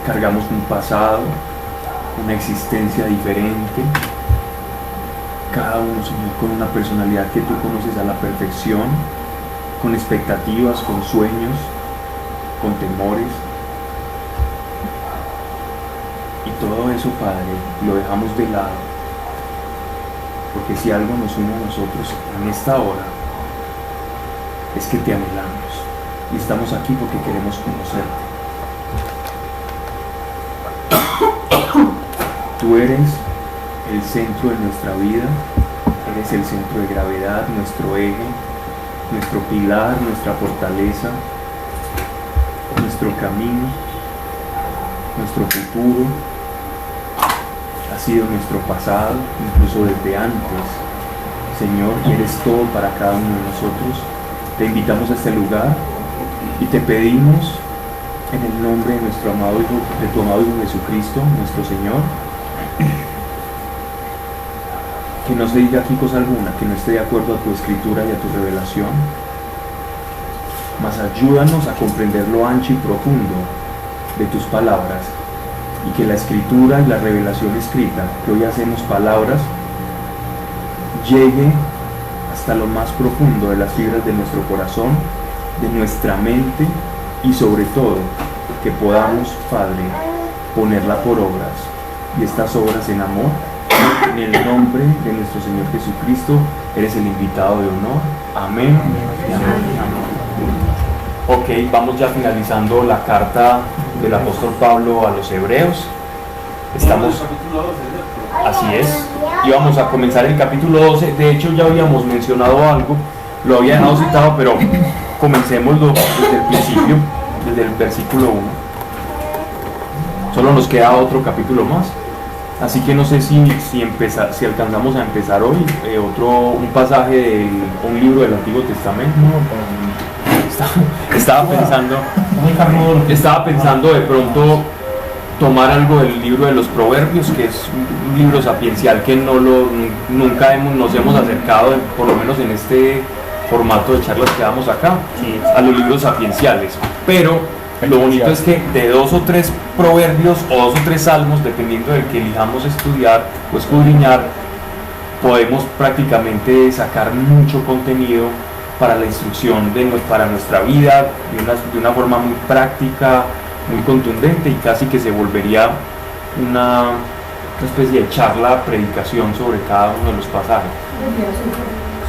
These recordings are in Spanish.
cargamos un pasado, una existencia diferente, cada uno, Señor, con una personalidad que tú conoces a la perfección, con expectativas, con sueños, con temores. Y todo eso, Padre, lo dejamos de lado, porque si algo nos une a nosotros en esta hora, es que te anhelamos y estamos aquí porque queremos conocerte. Tú eres el centro de nuestra vida, eres el centro de gravedad, nuestro eje, nuestro pilar, nuestra fortaleza, nuestro camino, nuestro futuro. Ha sido nuestro pasado, incluso desde antes. Señor, eres todo para cada uno de nosotros. Te invitamos a este lugar y te pedimos en el nombre de nuestro amado Hijo, de tu amado Hijo Jesucristo, nuestro Señor, que no se diga aquí cosa alguna que no esté de acuerdo a tu escritura y a tu revelación, mas ayúdanos a comprender lo ancho y profundo de tus palabras, y que la escritura y la revelación escrita, que hoy hacemos palabras, llegue hasta lo más profundo de las fibras de nuestro corazón, de nuestra mente, y sobre todo que podamos, Padre, ponerla por obras, y estas obras en amor. En el nombre de nuestro Señor Jesucristo, eres el invitado de honor. Amén. Ok, vamos ya finalizando la carta del apóstol Pablo a los Hebreos. Estamos, así es, y vamos a comenzar el capítulo 12. De hecho, ya habíamos mencionado algo, lo había dejado citado, pero comencémoslo desde el principio, desde el versículo 1. Solo nos queda otro capítulo más. Así que no sé si alcanzamos a empezar hoy un pasaje de un libro del Antiguo Testamento. Estaba pensando de pronto tomar algo del libro de los Proverbios, que es un libro sapiencial que nunca nos hemos acercado, por lo menos en este formato de charlas que damos acá, a los libros sapienciales. Pero lo bonito es que de 2 o 3 proverbios o 2 o 3 salmos, dependiendo del que elijamos estudiar o escudriñar, podemos prácticamente sacar mucho contenido para la instrucción para nuestra vida, de una forma muy práctica, muy contundente, y casi que se volvería una especie de charla, predicación sobre cada uno de los pasajes.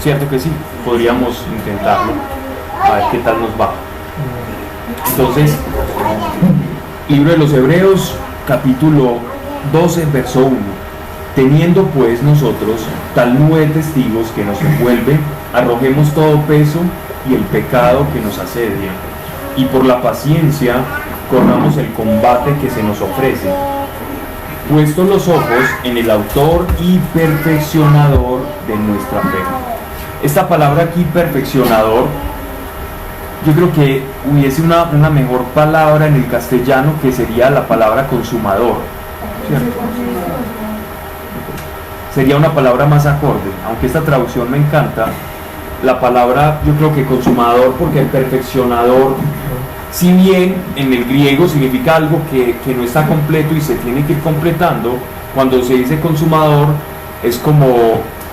Cierto que sí, podríamos intentarlo, a ver qué tal nos va. Entonces, libro de los Hebreos, capítulo 12, verso 1. Teniendo pues nosotros tal nube de testigos que nos envuelve, arrojemos todo peso y el pecado que nos asedia, y por la paciencia corramos el combate que se nos ofrece, puestos los ojos en el autor y perfeccionador de nuestra fe. Esta palabra aquí, perfeccionador, yo creo que hubiese una mejor palabra en el castellano, que sería la palabra consumador, ¿cierto? Sería una palabra más acorde, aunque esta traducción me encanta. La palabra, yo creo que consumador, porque el perfeccionador, si bien en el griego significa algo que no está completo y se tiene que ir completando, cuando se dice consumador es como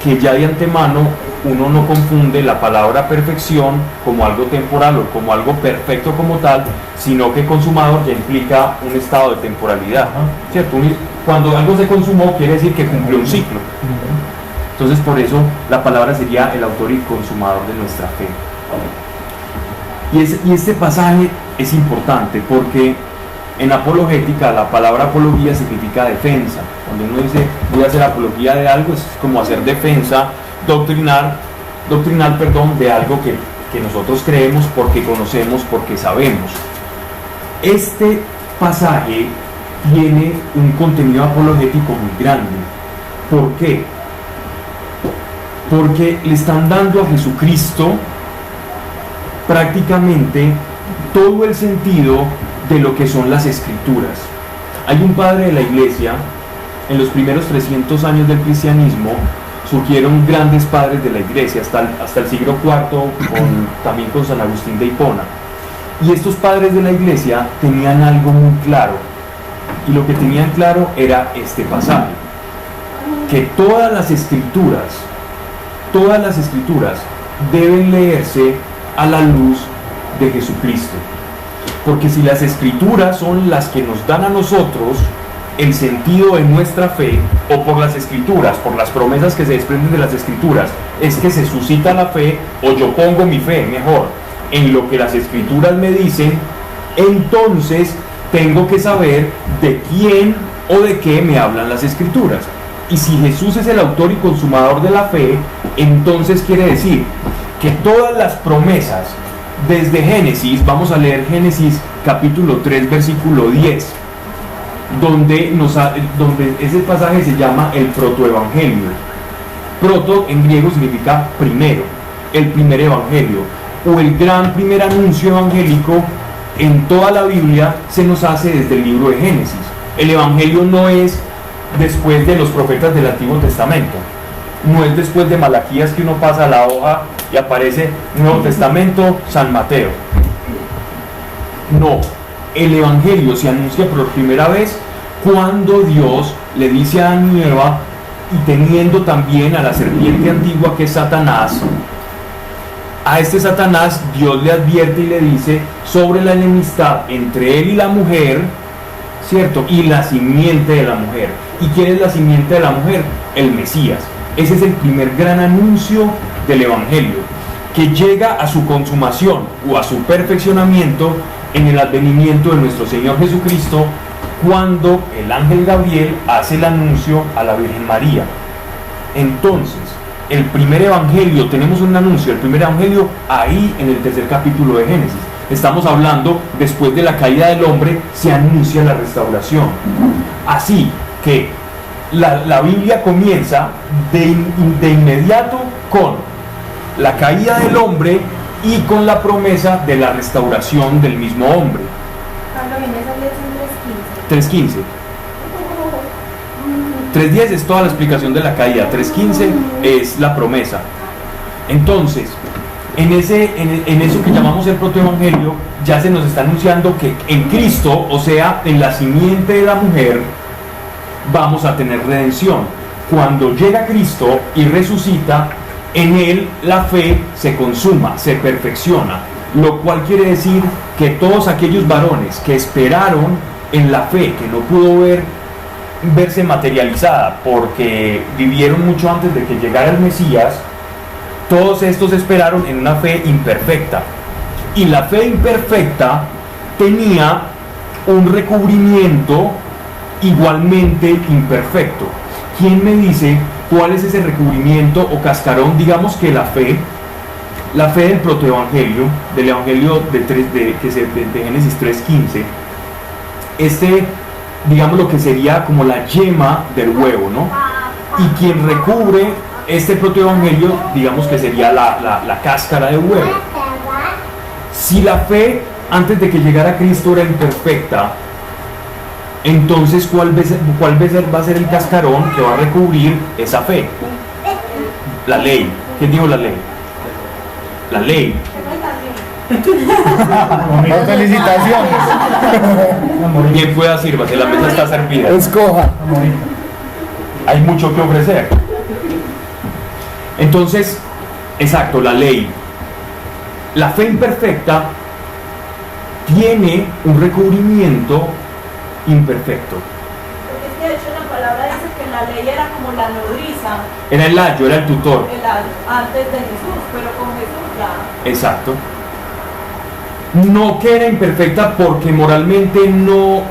que ya de antemano uno no confunde la palabra perfección como algo temporal o como algo perfecto como tal, sino que consumador ya implica un estado de temporalidad, ¿cierto? Cuando algo se consumó quiere decir que cumplió un ciclo. Entonces por eso la palabra sería el autor y consumador de nuestra fe. Y este pasaje es importante porque en apologética la palabra apología significa defensa. Cuando uno dice voy a hacer apología de algo, es como hacer defensa doctrinal, de algo que nosotros creemos, porque conocemos, porque sabemos. Este pasaje tiene un contenido apologético muy grande. ¿Por qué? Porque le están dando a Jesucristo prácticamente todo el sentido de lo que son las Escrituras. Hay un padre de la Iglesia, en los primeros 300 años del cristianismo, surgieron grandes padres de la Iglesia, hasta el siglo IV, también con San Agustín de Hipona. Y estos padres de la Iglesia tenían algo muy claro, y lo que tenían claro era este pasaje, que todas las escrituras deben leerse a la luz de Jesucristo, porque si las escrituras son las que nos dan a nosotros el sentido de nuestra fe, o por las escrituras, por las promesas que se desprenden de las escrituras, es que se suscita la fe, o yo pongo mi fe, mejor, en lo que las escrituras me dicen, entonces tengo que saber de quién o de qué me hablan las escrituras. Y si Jesús es el autor y consumador de la fe, entonces quiere decir que todas las promesas, desde Génesis, vamos a leer Génesis capítulo 3, versículo 10, donde ese pasaje se llama el protoevangelio. Proto en griego significa primero, el primer evangelio, o el gran primer anuncio evangélico en toda la Biblia se nos hace desde el libro de Génesis. El evangelio no es después de los profetas del Antiguo Testamento, no es después de Malaquías que uno pasa la hoja y aparece Nuevo Testamento, San Mateo. No, el evangelio se anuncia por primera vez cuando Dios le dice a Adán y Eva, y teniendo también a la serpiente antigua que es Satanás, a este Satanás Dios le advierte y le dice sobre la enemistad entre él y la mujer, ¿cierto? Y la simiente de la mujer. ¿Y quién es la simiente de la mujer? El Mesías. Ese es el primer gran anuncio del evangelio, que llega a su consumación o a su perfeccionamiento en el advenimiento de nuestro Señor Jesucristo, cuando el ángel Gabriel hace el anuncio a la Virgen María. Entonces, el primer evangelio, tenemos un anuncio, el primer evangelio ahí en el tercer capítulo de Génesis. Estamos hablando, después de la caída del hombre, se anuncia la restauración. Así que la Biblia comienza de inmediato con la caída del hombre y con la promesa de la restauración del mismo hombre. Cuando viene esa lección 3.15. 3.10 es toda la explicación de la caída, 3.15 es la promesa. Entonces, en eso que llamamos el protoevangelio, ya se nos está anunciando que en Cristo, o sea, en la simiente de la mujer, vamos a tener redención. Cuando llega Cristo y resucita, en Él la fe se consuma, se perfecciona, lo cual quiere decir que todos aquellos varones que esperaron en la fe, que no pudo verse materializada porque vivieron mucho antes de que llegara el Mesías, todos estos esperaron en una fe imperfecta, y la fe imperfecta tenía un recubrimiento igualmente imperfecto. ¿Quién me dice cuál es ese recubrimiento o cascarón? Digamos que la fe del protoevangelio, del evangelio de Génesis 3.15, digamos lo que sería como la yema del huevo, ¿no? Y quien recubre este protoevangelio, digamos que sería la cáscara del huevo. Si la fe antes de que llegara Cristo era imperfecta, entonces ¿cuál va a ser el cascarón que va a recubrir esa fe? La ley. ¿Quién dijo la ley? La ley. Felicitaciones. Bien pueda sírvase, la mesa está servida. Escoja. Hay mucho que ofrecer. Entonces, exacto, la ley. La fe imperfecta tiene un recubrimiento imperfecto. Porque es que de hecho la palabra dice que la ley era como la nodriza. Era el ayo, era el tutor. Antes de Jesús, pero con Jesús ya. Exacto. No que era imperfecta porque moralmente no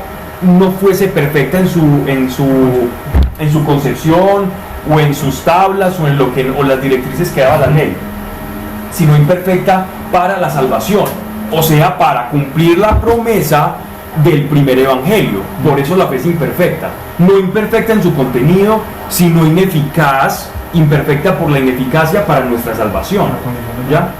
fuese perfecta en su concepción o en sus tablas o las directrices que daba la ley, sino imperfecta para la salvación, o sea, para cumplir la promesa del primer evangelio. Por eso la fe es imperfecta, no imperfecta en su contenido, sino ineficaz, imperfecta por la ineficacia para nuestra salvación, ¿ya?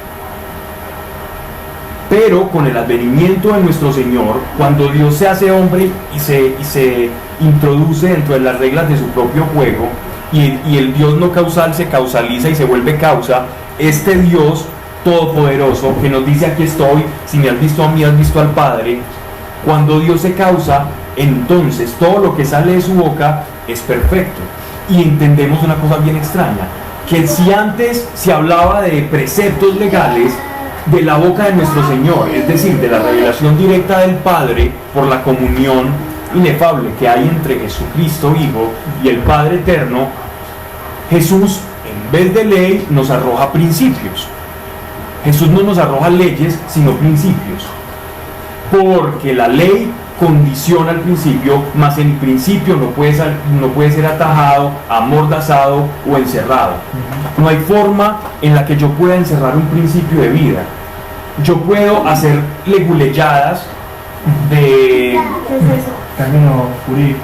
Pero con el advenimiento de nuestro Señor, cuando Dios se hace hombre y se introduce dentro de las reglas de su propio juego, y el Dios no causal se causaliza y se vuelve causa, este Dios todopoderoso que nos dice: aquí estoy, si me has visto a mí, has visto al Padre, Cuando Dios se causa, entonces todo lo que sale de su boca es perfecto. Y entendemos una cosa bien extraña, que si antes se hablaba de preceptos legales de la boca de nuestro Señor, es decir, de la revelación directa del Padre por la comunión inefable que hay entre Jesucristo Hijo y el Padre Eterno, Jesús, en vez de ley, nos arroja principios. Jesús no nos arroja leyes, sino principios. Porque la ley condiciona el principio, mas el principio no puede ser atajado, amordazado o encerrado. No hay forma en la que yo pueda encerrar un principio de vida. Yo puedo hacer leguleyadas de... ¿Qué es eso? Término jurídico.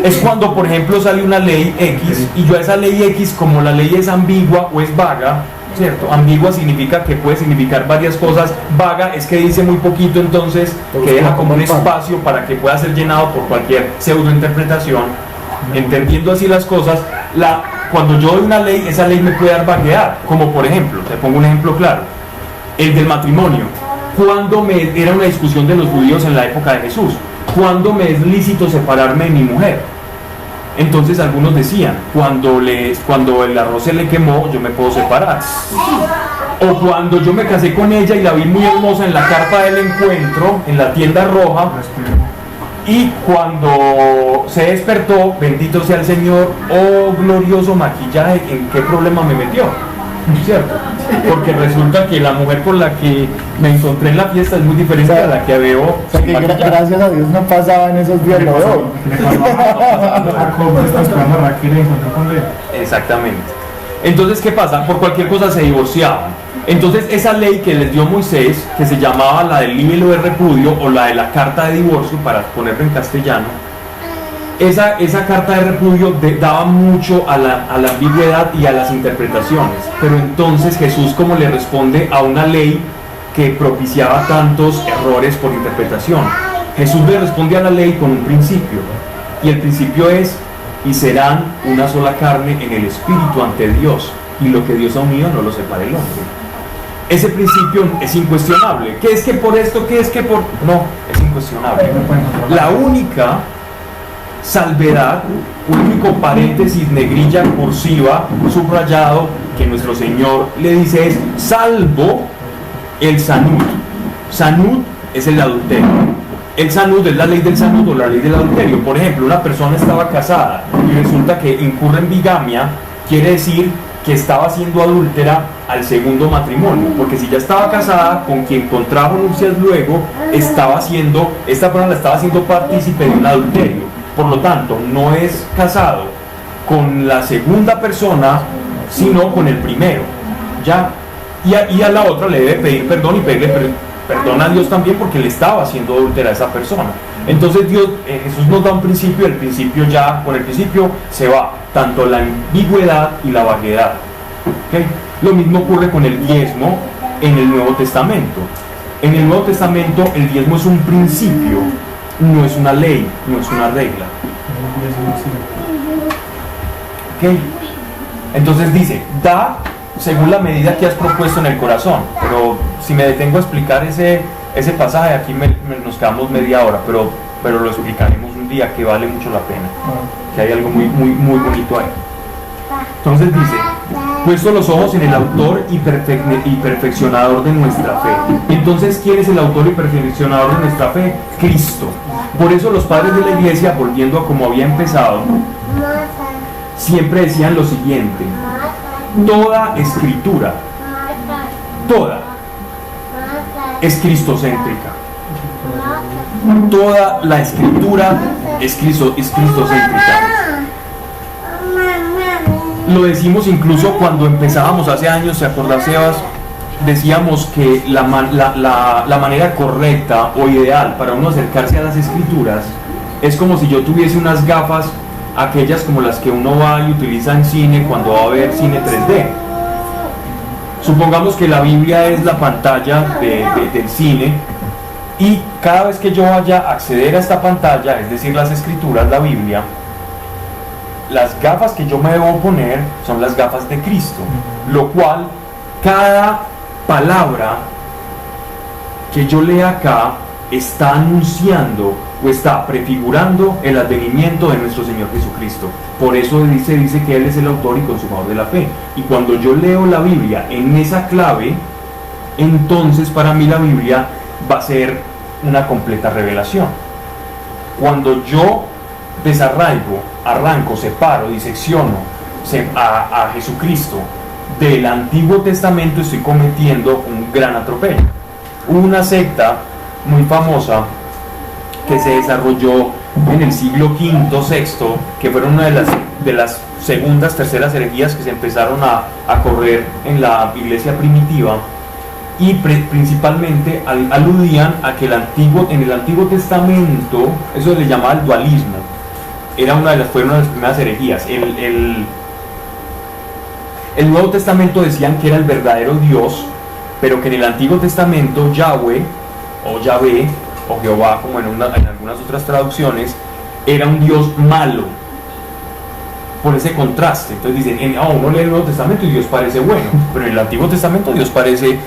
Es cuando, por ejemplo, sale una ley X y yo a esa ley X, como la ley es ambigua o es vaga, ¿cierto? Ambigua significa que puede significar varias cosas, vaga es que dice muy poquito, entonces que deja como un espacio para que pueda ser llenado por cualquier pseudointerpretación. Entendiendo así las cosas, cuando yo doy una ley, esa ley me puede dar vaguedad, como por ejemplo, te pongo un ejemplo claro, el del matrimonio. Era una discusión de los judíos en la época de Jesús, ¿cuándo me es lícito separarme de mi mujer? Entonces algunos decían, cuando el arroz se le quemó, yo me puedo separar. O cuando yo me casé con ella y la vi muy hermosa en la carpa del encuentro, en la tienda roja, y cuando se despertó, bendito sea el Señor, oh glorioso maquillaje, ¿en qué problema me metió? ¿Cierto? Porque resulta que la mujer con la que me encontré en la fiesta es muy diferente a la que veo. O sea que gracias a Dios no pasaba en esos días lo de hoy. Exactamente. Entonces, ¿qué pasa? Por cualquier cosa se divorciaban. Entonces, esa ley que les dio Moisés, que se llamaba la del libelo de repudio o la de la carta de divorcio, para ponerlo en castellano, esa carta de repudio daba mucho a la ambigüedad y a las interpretaciones. Pero entonces Jesús, como le responde a una ley que propiciaba tantos errores por interpretación, Jesús le responde a la ley con un principio, y el principio es: y serán una sola carne en el espíritu ante Dios, y lo que Dios ha unido no lo separe el hombre. Ese principio es incuestionable. ¿Qué es que por esto? ¿Qué es que por...? No, es incuestionable. La única salvedad, único paréntesis, negrilla, cursiva, subrayado, que nuestro Señor le dice es: salvo el sanud. Sanud es el adulterio. El sanud es la ley del sanud o la ley del adulterio. Por ejemplo, una persona estaba casada y resulta que incurre en bigamia, quiere decir que estaba siendo adúltera al segundo matrimonio, porque si ya estaba casada con quien contrajo nupcias luego, esta persona la estaba haciendo partícipe de un adulterio. Por lo tanto, no es casado con la segunda persona, sino con el primero, ¿ya? Y a la otra le debe pedir perdón y pedirle perdón a Dios también, porque le estaba haciendo adúltera a esa persona. Entonces Jesús nos da un principio, el principio ya, con el principio se va tanto la ambigüedad y la vaguedad. ¿Okay? Lo mismo ocurre con el diezmo en el Nuevo Testamento. En el Nuevo Testamento el diezmo es un principio, no es una ley, no es una regla. ¿Okay? Entonces dice, da según la medida que has propuesto en el corazón. Pero si me detengo a explicar ese pasaje, aquí nos quedamos media hora, pero lo explicaremos un día, que vale mucho la pena, que hay algo muy, muy, muy bonito ahí. Entonces dice, puesto los ojos en el autor y perfeccionador de nuestra fe. Entonces, ¿quién es el autor y perfeccionador de nuestra fe? Cristo. Por eso los padres de la iglesia, volviendo a como había empezado, siempre decían lo siguiente: toda escritura, toda, es cristocéntrica. Toda la escritura es cristocéntrica. Lo decimos incluso cuando empezábamos hace años, ¿se acuerda, Sebas? Decíamos que la manera correcta o ideal para uno acercarse a las escrituras es como si yo tuviese unas gafas, aquellas como las que uno va y utiliza en cine cuando va a ver cine 3D. Supongamos que la Biblia es la pantalla del cine, y cada vez que yo vaya a acceder a esta pantalla, es decir, las escrituras, la Biblia, las gafas que yo me debo poner son las gafas de Cristo, lo cual cada palabra que yo lea acá está anunciando o está prefigurando el advenimiento de nuestro Señor Jesucristo. Por eso dice que Él es el autor y consumador de la fe. Y cuando yo leo la Biblia en esa clave, entonces para mí la Biblia va a ser una completa revelación. Cuando yo arranco, separo, disecciono a Jesucristo del Antiguo Testamento, estoy cometiendo un gran atropello. Hubo una secta muy famosa que se desarrolló en el siglo V, VI, que fueron una de las segundas, terceras herejías que se empezaron a correr en la iglesia primitiva, y principalmente aludían a que en el Antiguo Testamento, eso le llamaba el dualismo, fueron una de las primeras herejías. El Nuevo Testamento decían que era el verdadero Dios, pero que en el Antiguo Testamento Yahweh, o Yahvé, o Jehová, como en algunas otras traducciones, era un Dios malo, por ese contraste. Entonces dicen, uno lee el Nuevo Testamento y Dios parece bueno, pero en el Antiguo Testamento Dios parece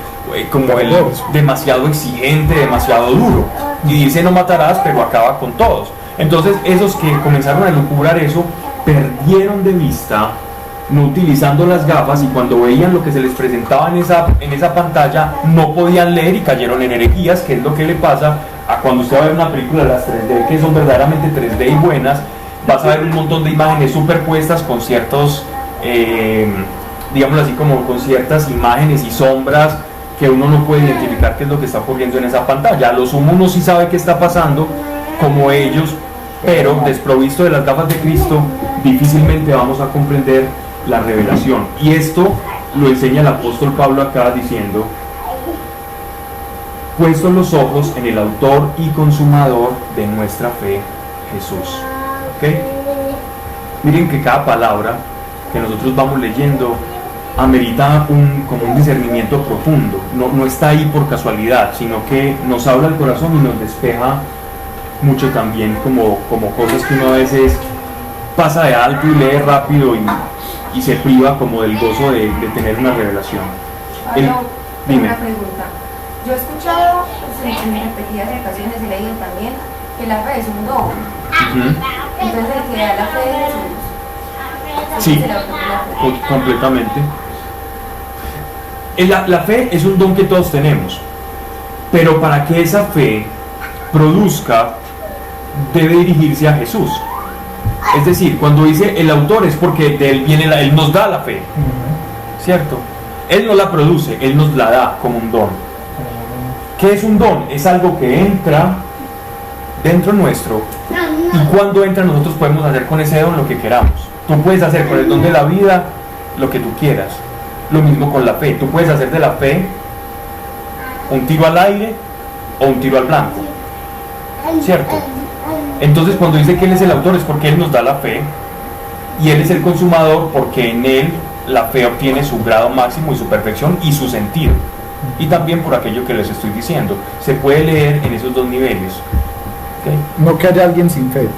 como el demasiado exigente, demasiado duro, y dice no matarás, pero acaba con todos. Entonces esos que comenzaron a elucubrar eso, perdieron de vista, no utilizando las gafas, y cuando veían lo que se les presentaba en esa pantalla, no podían leer y cayeron en herejías, que es lo que le pasa a cuando usted va a ver una película de las 3D, que son verdaderamente 3D y buenas. Vas a ver un montón de imágenes superpuestas con ciertos, digámoslo así, como con ciertas imágenes y sombras que uno no puede identificar qué es lo que está ocurriendo en esa pantalla. A lo sumo uno sí sabe qué está pasando, como ellos, pero desprovisto de las gafas de Cristo, difícilmente vamos a comprender la revelación. Y esto lo enseña el apóstol Pablo acá diciendo: puestos los ojos en el autor y consumador de nuestra fe, Jesús. ¿Okay? Miren que cada palabra que nosotros vamos leyendo amerita como un discernimiento profundo. No está ahí por casualidad, sino que nos habla el corazón y nos despeja mucho también, como cosas que uno a veces pasa de alto y lee rápido y se priva como del gozo de tener una revelación. Dime. Una pregunta. Yo he escuchado en repetidas ocasiones, he leído también, que la fe es un don. Entonces el que da la fe es Jesús. Sí, completamente. La fe es un don que todos tenemos, pero para que esa fe produzca, debe dirigirse a Jesús. Es decir, cuando dice el autor, es porque de él viene él nos da la fe, ¿cierto? Él no la produce, él nos la da como un don. ¿Qué es un don? Es algo que entra dentro nuestro, y cuando entra nosotros podemos hacer con ese don lo que queramos. Tú puedes hacer con el don de la vida lo que tú quieras. Lo mismo con la fe. Tú puedes hacer de la fe un tiro al aire o un tiro al blanco, ¿cierto? Entonces cuando dice que Él es el autor, es porque Él nos da la fe, y Él es el consumador porque en Él la fe obtiene su grado máximo y su perfección y su sentido. Y también por aquello que les estoy diciendo, se puede leer en esos dos niveles. ¿Okay? No que haya alguien sin fe, pues.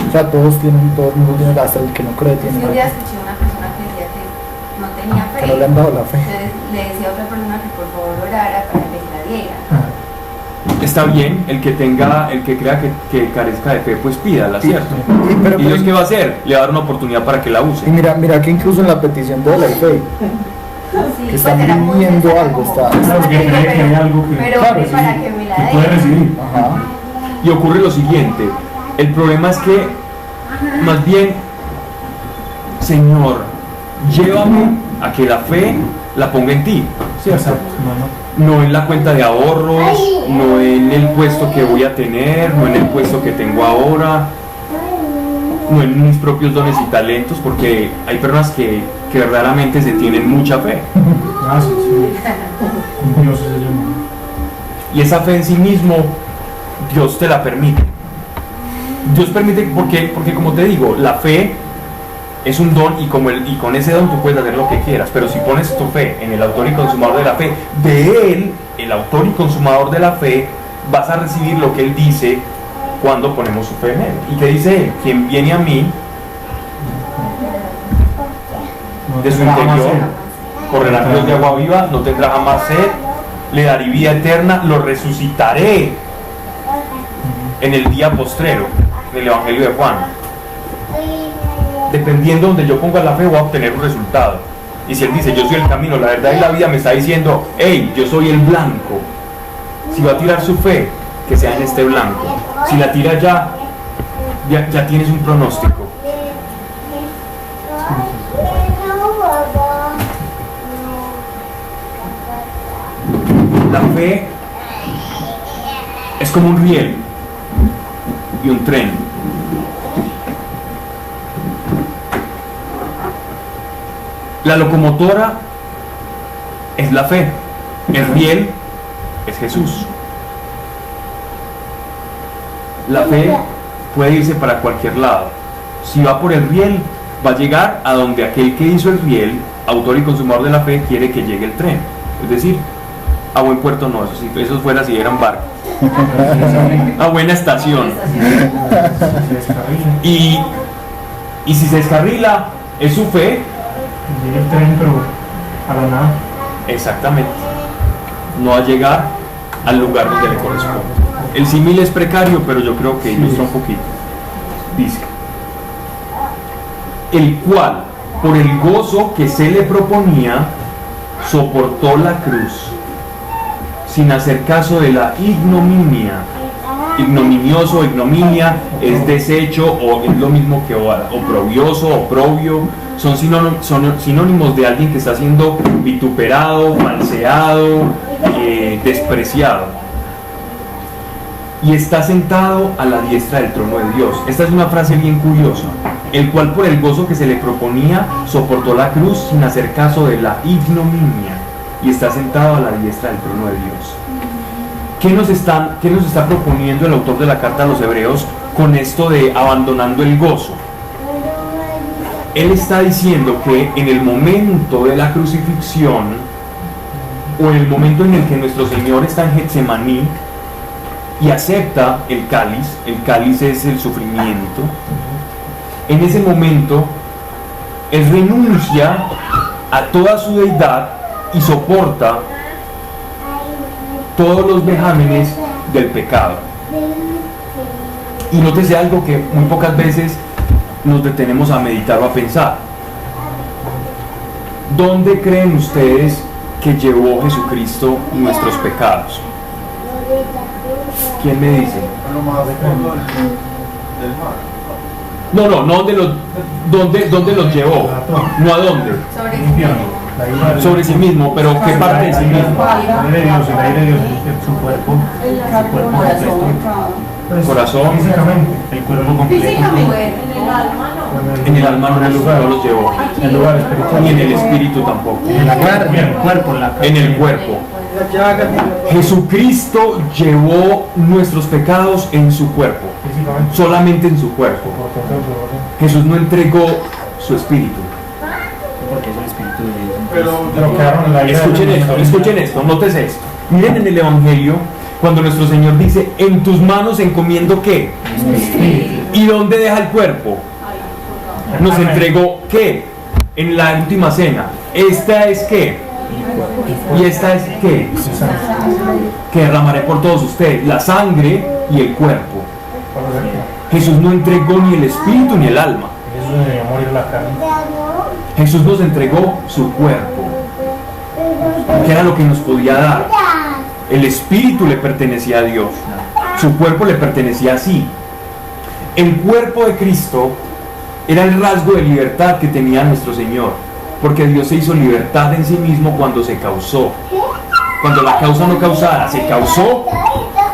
O sea, todo el mundo tiene, hasta el que no cree tiene Un fe. día escuché a una persona que decía que no tenía fe. Que no le han dado la fe. Entonces le decía a otra persona que por favor orara para que se la diera. Está bien, el que crea que carezca de fe, pues pídala, ¿cierto? Pero ¿Y Dios qué va a hacer? Le va a dar una oportunidad para que la use. Y mira que incluso en la petición de la fe, Sí, que están era muy pidiendo sencilla, algo, como, está. Porque cree que hay algo que, pero claro, para sí, que me la que den. puede recibir. Ajá. Y ocurre lo siguiente: el problema es que, más bien, Señor, llévame a que la fe la ponga en ti, ¿cierto? Exacto. No. No en la cuenta de ahorros, no en el puesto que voy a tener, no en el puesto que tengo ahora, no en mis propios dones y talentos, porque hay personas que verdaderamente se tienen mucha fe, Ah, sí, sí. Dios es el llamado. y esa fe en sí mismo Dios te la permite. Dios permite porque como te digo, la fe es un don, y con ese don tú puedes hacer lo que quieras, pero si pones tu fe en el autor y consumador de la fe, de Él, el autor y consumador de la fe, vas a recibir lo que Él dice cuando ponemos su fe en Él. ¿Y qué dice Él? Quien viene a mí, No de su tendrá jamás interior, sed. correrá ríos de agua viva, no tendrá jamás sed. le daré vida eterna, lo resucitaré en el día postrero, en el Evangelio de Juan. Dependiendo donde yo ponga la fe, voy a obtener un resultado. Y si él dice, yo soy el camino, la verdad y la vida, me está diciendo, hey, yo soy el blanco. Si va a tirar su fe, que sea en este blanco. Si la tira ya tienes un pronóstico. La fe es como un riel y un tren. La locomotora es la fe, el riel es Jesús. La fe puede irse para cualquier lado. Si va por el riel, va a llegar a donde aquel que hizo el riel, autor y consumador de la fe, quiere que llegue el tren. Es decir, a buen puerto no, eso fuera si eran barcos. A buena estación. Y si se descarrila, es su fe. Llega el tren, pero a la nada. Exactamente. No va a llegar al lugar donde le corresponde. El símil es precario, pero yo creo que ilustra un poquito. Dice: el cual, por el gozo que se le proponía, soportó la cruz, sin hacer caso de la ignominia. Ignominioso, ignominia es desecho, o es lo mismo que oprobioso, oprobio. Son sinónimos de alguien que está siendo vituperado, falseado, despreciado. Y está sentado a la diestra del trono de Dios. Esta es una frase bien curiosa. El cual, por el gozo que se le proponía, soportó la cruz sin hacer caso de la ignominia, y está sentado a la diestra del trono de Dios. ¿Qué nos está proponiendo el autor de la carta a los Hebreos con esto de abandonando el gozo? Él está diciendo que en el momento de la crucifixión, o en el momento en el que nuestro Señor está en Getsemaní y acepta el cáliz es el sufrimiento, en ese momento Él renuncia a toda su deidad y soporta todos los vejámenes del pecado. Y nótese algo que muy pocas veces nos detenemos a meditar o a pensar. ¿Dónde creen ustedes que llevó Jesucristo nuestros pecados? ¿Quién me dice? No, ¿dónde los llevó? No a dónde. Sobre sí mismo, pero ¿qué parte de sí mismo? El aire de Dios, su cuerpo completo. Corazón. Físicamente, el cuerpo completo. Físicamente, en el alma no. En el alma no los llevó. El lugar espiritual. Ni en el espíritu tampoco. En la carne, en el cuerpo, en la carne. En el cuerpo. Jesucristo llevó nuestros pecados en su cuerpo. Físicamente. Solamente en su cuerpo. Jesús no entregó su espíritu. Porque es el espíritu de Dios. Pero quedaron en la ira. Escuchen esto, nótese esto. Miren en el Evangelio, cuando nuestro Señor dice, en tus manos encomiendo ¿qué? ¿Y dónde deja el cuerpo? Nos entregó ¿qué? En la última cena. Esta es ¿qué? Y esta es ¿qué? Que derramaré por todos ustedes, la sangre y el cuerpo. Jesús no entregó ni el espíritu ni el alma. Jesús debería morir la carne. Jesús nos entregó su cuerpo, que era lo que nos podía dar. El espíritu le pertenecía a Dios, su cuerpo le pertenecía a sí. El cuerpo de Cristo era el rasgo de libertad que tenía nuestro Señor, porque Dios se hizo libertad en sí mismo cuando se causó. Cuando la causa no causada se causó,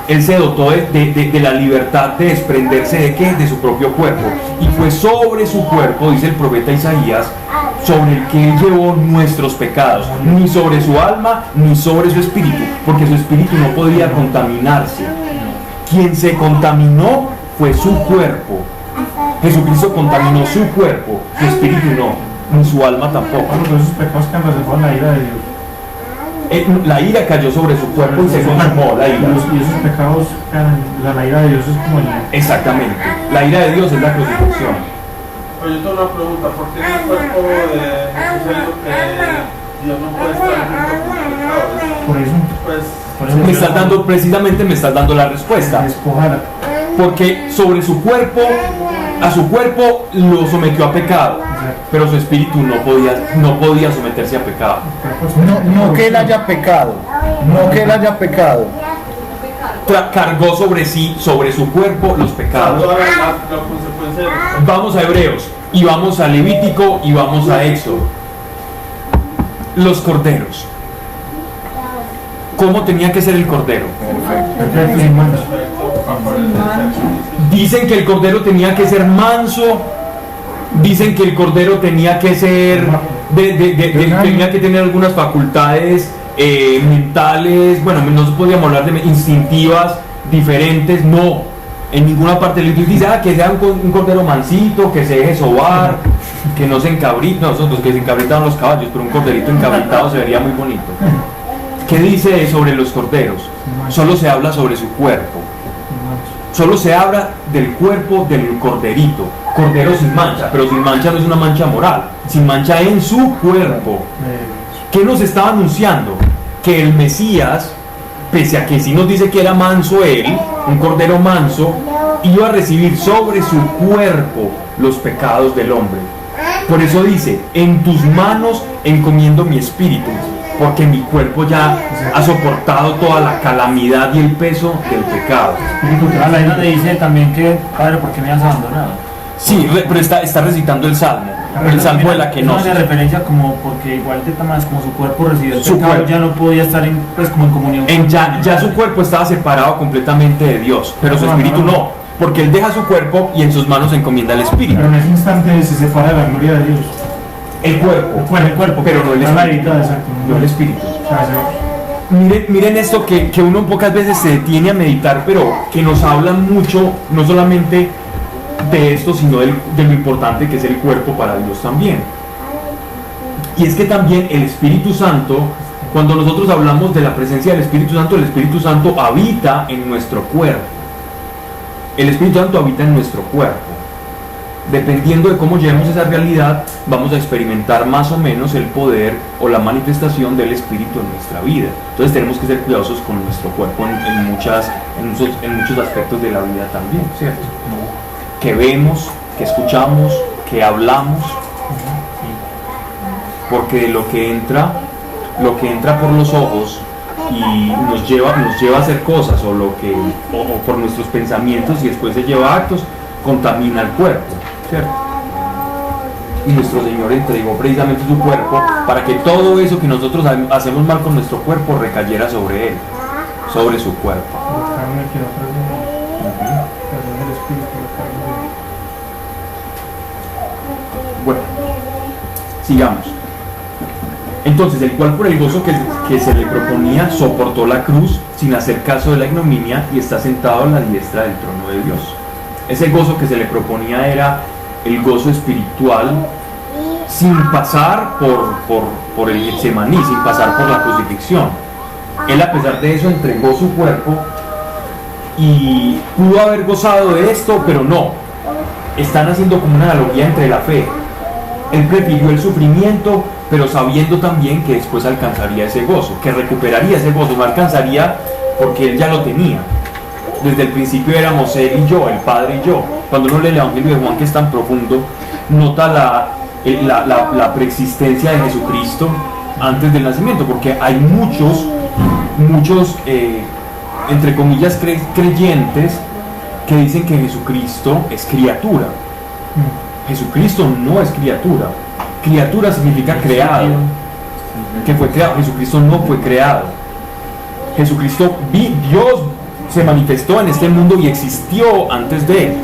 Él se dotó de la libertad de desprenderse de ¿qué? De su propio cuerpo. Y fue sobre su cuerpo, dice el profeta Isaías, sobre el que Él llevó nuestros pecados, ni sobre su alma, ni sobre su espíritu, porque su espíritu no podía contaminarse. Quien se contaminó fue su cuerpo. Jesucristo contaminó su cuerpo, su espíritu no, ni su alma tampoco. Todos esos pecados que han reservado la ira de Dios. La ira cayó sobre su cuerpo y se consumó la ira. Y esos pecados, la ira de Dios es como el... Exactamente. La ira de Dios es la crucifixión. Oye, yo tengo una pregunta. ¿Por qué en el cuerpo de Jesús hay lo que Dios no puede estar junto con el pecado. Por eso, Pues, por eso Me estás dando, precisamente me estás dando la respuesta. despojara. Porque sobre su cuerpo, a su cuerpo lo sometió a pecado, pero su espíritu no podía someterse a pecado. No que él haya pecado, no que él haya pecado. Cargó sobre sí, sobre su cuerpo, los pecados. toda la consecuencia de los Vamos a Hebreos, y vamos a Levítico, y vamos a Éxodo. Los corderos. ¿Cómo tenía que ser el cordero? Perfecto, hermanos. Dicen que el cordero tenía que ser manso. Dicen que el cordero tenía que ser tenía que tener algunas facultades mentales, bueno, no podíamos hablar de instintivas diferentes. No, en ninguna parte del libro dice que sea un cordero mansito, que se deje sobar, que no se encabrite. Nosotros que se encabritaban los caballos, pero un corderito encabritado se vería muy bonito. ¿Qué dice sobre los corderos? Solo se habla sobre su cuerpo. Solo se habla del cuerpo del corderito. Cordero sin mancha, pero sin mancha no es una mancha moral, sin mancha en su cuerpo. ¿Qué nos estaba anunciando? Que el Mesías, pese a que sí nos dice que era manso él, un cordero manso, iba a recibir sobre su cuerpo los pecados del hombre. Por eso dice, en tus manos encomiendo mi espíritu, porque mi cuerpo ya ha soportado toda la calamidad y el peso del pecado. La Biblia le dice también que, Padre, ¿por qué me has abandonado? Sí, pero está recitando el Salmo, el Salmo de la que no. Es una referencia como porque igual de Tamás, como su cuerpo recibió el Su pecado, cuerpo. ya no podía estar como en comunión. Ya su cuerpo estaba separado completamente de Dios, pero su espíritu no, porque él deja su cuerpo y en sus manos encomienda el espíritu. Pero en ese instante se separa de la gloria de Dios. El cuerpo, el cuerpo, pero no el No la espíritu. deidad, exacto. No el espíritu. O sea, Miren esto que uno pocas veces se detiene a meditar, pero que nos habla mucho, no solamente de esto, sino de lo importante que es el cuerpo para Dios también. Y es que también el Espíritu Santo, cuando nosotros hablamos de la presencia del Espíritu Santo, el Espíritu Santo habita en nuestro cuerpo. El Espíritu Santo habita en nuestro cuerpo. Dependiendo de cómo llevemos esa realidad, vamos a experimentar más o menos el poder o la manifestación del Espíritu en nuestra vida. Entonces tenemos que ser cuidadosos con nuestro cuerpo en muchos aspectos de la vida también, ¿cierto? Que vemos, que escuchamos, que hablamos, porque de lo que entra por los ojos y nos lleva a hacer cosas, o por nuestros pensamientos y después se lleva a actos, contamina el cuerpo, ¿cierto? Y nuestro Señor entregó precisamente su cuerpo para que todo eso que nosotros hacemos mal con nuestro cuerpo recayera sobre él, sobre su cuerpo. la carne que no trae el espíritu, la carne. Bueno, sigamos. Entonces, el cual por el gozo que se le proponía soportó la cruz sin hacer caso de la ignominia y está sentado a la diestra del trono de Dios. Ese gozo que se le proponía era el gozo espiritual sin pasar por el Getsemaní, sin pasar por la crucifixión. Él, a pesar de eso, entregó su cuerpo y pudo haber gozado de esto, pero no. Están haciendo como una analogía entre la fe. Él prefirió el sufrimiento, pero sabiendo también que después alcanzaría ese gozo, que recuperaría ese gozo. No alcanzaría porque él ya lo tenía. Desde el principio éramos él y yo, el Padre y yo. Cuando uno lee el Evangelio de Juan, que es tan profundo, nota la preexistencia de Jesucristo antes del nacimiento, porque hay muchos entre comillas creyentes que dicen que Jesucristo es criatura. Jesucristo no es criatura. Criatura significa creado, que fue creado. Jesucristo no fue creado. Jesucristo, Dios se manifestó en este mundo y existió antes de él,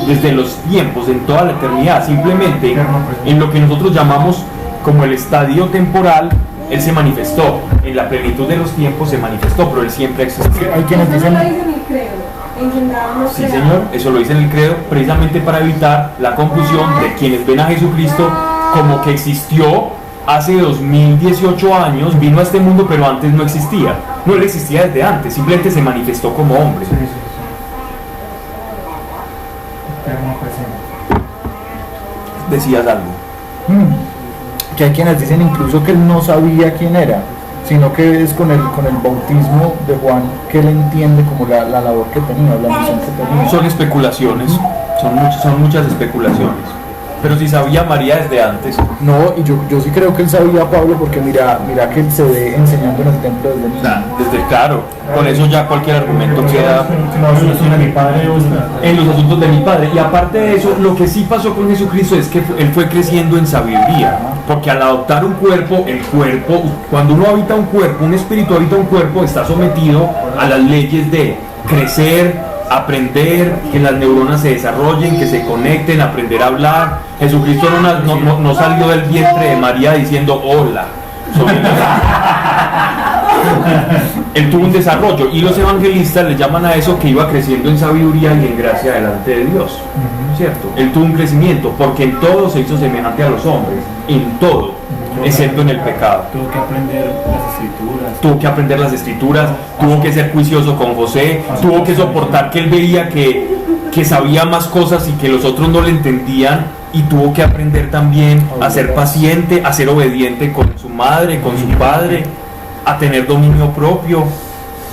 desde los tiempos, en toda la eternidad. Simplemente en lo que nosotros llamamos como el estadio temporal, él se manifestó. En la plenitud de los tiempos se manifestó, pero él siempre ha existido. Hay quienes Eso dicen, lo dice en el credo, engendrado no Sí, creado. señor, eso lo dice en el credo, precisamente para evitar la confusión de quienes ven a Jesucristo como que existió hace 2018 años, vino a este mundo, pero antes no existía. No, él existía desde antes, simplemente se manifestó como hombre. Sí. Eterno presente. Decías algo. que hay quienes dicen incluso que él no sabía quién era, sino que es con el bautismo de Juan que él entiende como la labor que tenía, la misión que tenía. Son especulaciones, son muchas especulaciones. Pero si sabía María desde antes. No, y yo sí creo que él sabía, Pablo, porque mira que él se ve enseñando en el templo desde niño. Desde claro, con eso ya cualquier argumento queda en los asuntos de mi padre. Y aparte de eso, lo que sí pasó con Jesucristo es que él fue creciendo en sabiduría, porque al adoptar un cuerpo, el cuerpo, cuando uno habita un cuerpo, un espíritu habita un cuerpo, está sometido a las leyes de crecer, aprender, que las neuronas se desarrollen, que se conecten, aprender a hablar. Jesucristo no salió del vientre de María diciendo hola. Él tuvo un desarrollo y los evangelistas le llaman a eso que iba creciendo en sabiduría y en gracia delante de Dios, ¿cierto? Él tuvo un crecimiento porque en todo se hizo semejante a los hombres, en todo, excepto en el pecado. Tuvo que aprender las escrituras. Tuvo que aprender las escrituras, tuvo que ser juicioso con José, tuvo que soportar que él veía que sabía más cosas y que los otros no le entendían, y tuvo que aprender también a ser paciente, a ser obediente con su madre, con su padre, a tener dominio propio,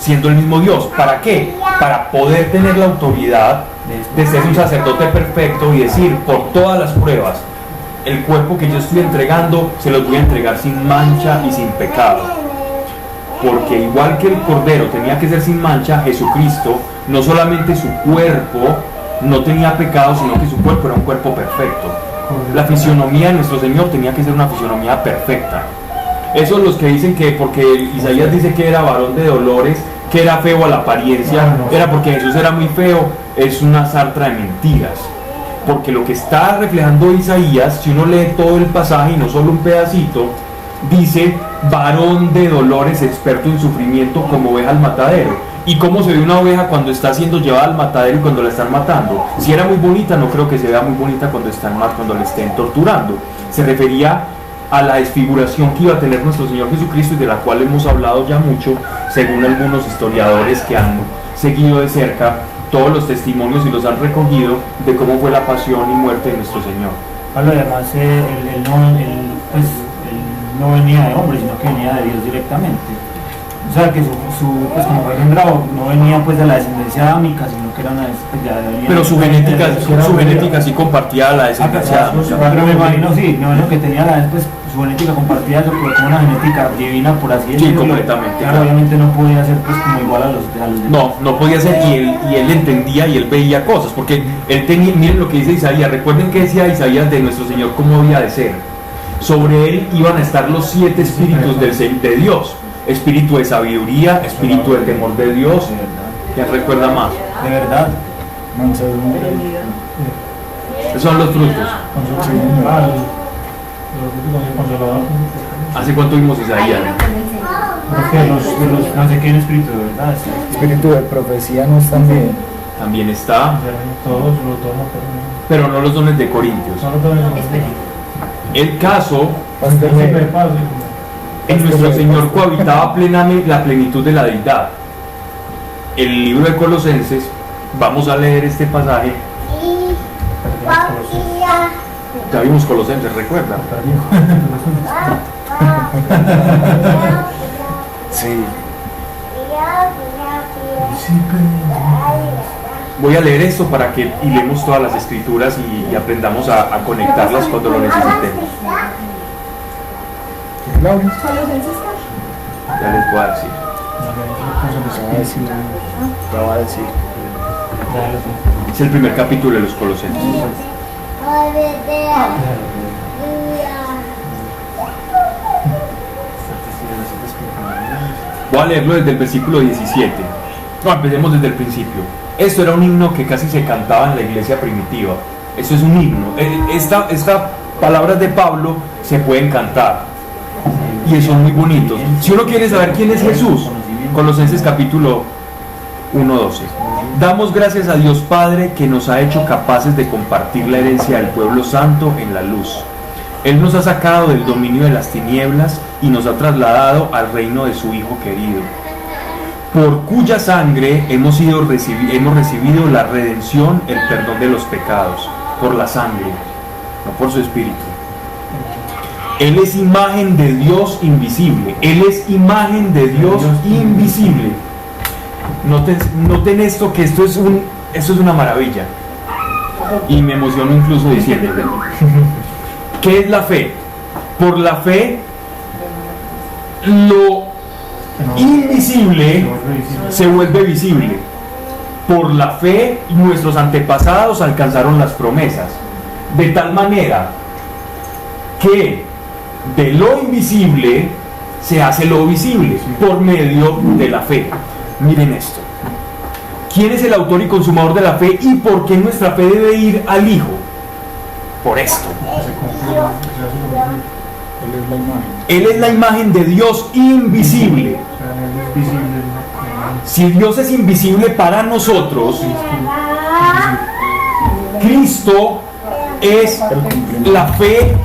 siendo el mismo Dios. ¿Para qué? Para poder tener la autoridad de ser un sacerdote perfecto y decir, por todas las pruebas, el cuerpo que yo estoy entregando, se los voy a entregar sin mancha y sin pecado. Porque igual que el Cordero tenía que ser sin mancha, Jesucristo, no solamente su cuerpo no tenía pecado, sino que su cuerpo era un cuerpo perfecto. La fisionomía de nuestro Señor tenía que ser una fisionomía perfecta. Esos los que dicen que porque Isaías dice que era varón de dolores, que era feo a la apariencia, era porque Jesús era muy feo, es una sarta de mentiras. Porque lo que está reflejando Isaías, si uno lee todo el pasaje y no solo un pedacito, dice varón de dolores, experto en sufrimiento, como oveja al matadero. ¿Y cómo se ve una oveja cuando está siendo llevada al matadero y cuando la están matando? Si era muy bonita, no creo que se vea muy bonita cuando la estén torturando. Se refería a la desfiguración que iba a tener nuestro Señor Jesucristo y de la cual hemos hablado ya mucho, según algunos historiadores que han seguido de cerca todos los testimonios y los han recogido de cómo fue la pasión y muerte de nuestro Señor. Pablo, además, él no venía de hombre, sino que venía de Dios directamente. O sea, que pues como fue engendrado, no venía pues de la descendencia adámica, sino que era una descendencia. Pero su genética sí compartía la descendencia adámica. Pero me imagino, sí, me imagino que tenía pues, su genética compartida con una genética divina, por así decirlo. Sí, completamente. Claro, obviamente no podía ser pues como igual a los No podía ser, y él entendía y él veía cosas, porque él tenía, miren lo que dice Isaías, recuerden que decía Isaías de nuestro Señor cómo había de ser. Sobre él iban a estar los 7 espíritus de Dios: espíritu de sabiduría, espíritu del temor de Dios. ¿Quién recuerda más? De verdad. Esos son los frutos. ¿Hace cuánto vimos Isaías? Porque los no sé qué en espíritu de verdad. Espíritu de profecía no están bien. También está, Todos lo toman, pero no los dones de Corintios. pero no todos los El caso, siempre pasa. en nuestro Señor cohabitaba plenamente la plenitud de la deidad. El libro de Colosenses, vamos a leer este pasaje. Ya vimos Colosenses, ¿recuerdan? Sí. Voy a leer esto para que hilemos todas las escrituras y aprendamos a conectarlas cuando lo necesitemos. Ya les voy a decir. Ya va a decir. Es el primer capítulo de los Colosenses. Voy a leerlo desde el versículo 17. No, empecemos desde el principio. Esto era un himno que casi se cantaba en la iglesia primitiva. Esto es un himno. Estas palabras de Pablo se pueden cantar y son muy bonitos. Si uno quiere saber quién es Jesús, Colosenses capítulo 1:12. Damos gracias a Dios Padre que nos ha hecho capaces de compartir la herencia del pueblo santo en la luz. Él nos ha sacado del dominio de las tinieblas y nos ha trasladado al reino de su Hijo querido, por cuya sangre hemos recibido la redención, el perdón de los pecados, por la sangre, no por su espíritu. Él es imagen de Dios invisible. Él es imagen de Dios invisible. Noten esto, que esto es una maravilla. Y me emociono incluso diciéndolo. ¿Qué es la fe? Por la fe, lo invisible se vuelve visible. Por la fe, nuestros antepasados alcanzaron las promesas. De tal manera que de lo invisible se hace lo visible por medio de la fe. Miren esto. ¿Quién es el autor y consumador de la fe y por qué nuestra fe debe ir al Hijo? Por esto. Él es la imagen de Dios invisible. Si Dios es invisible para nosotros, Cristo es la fe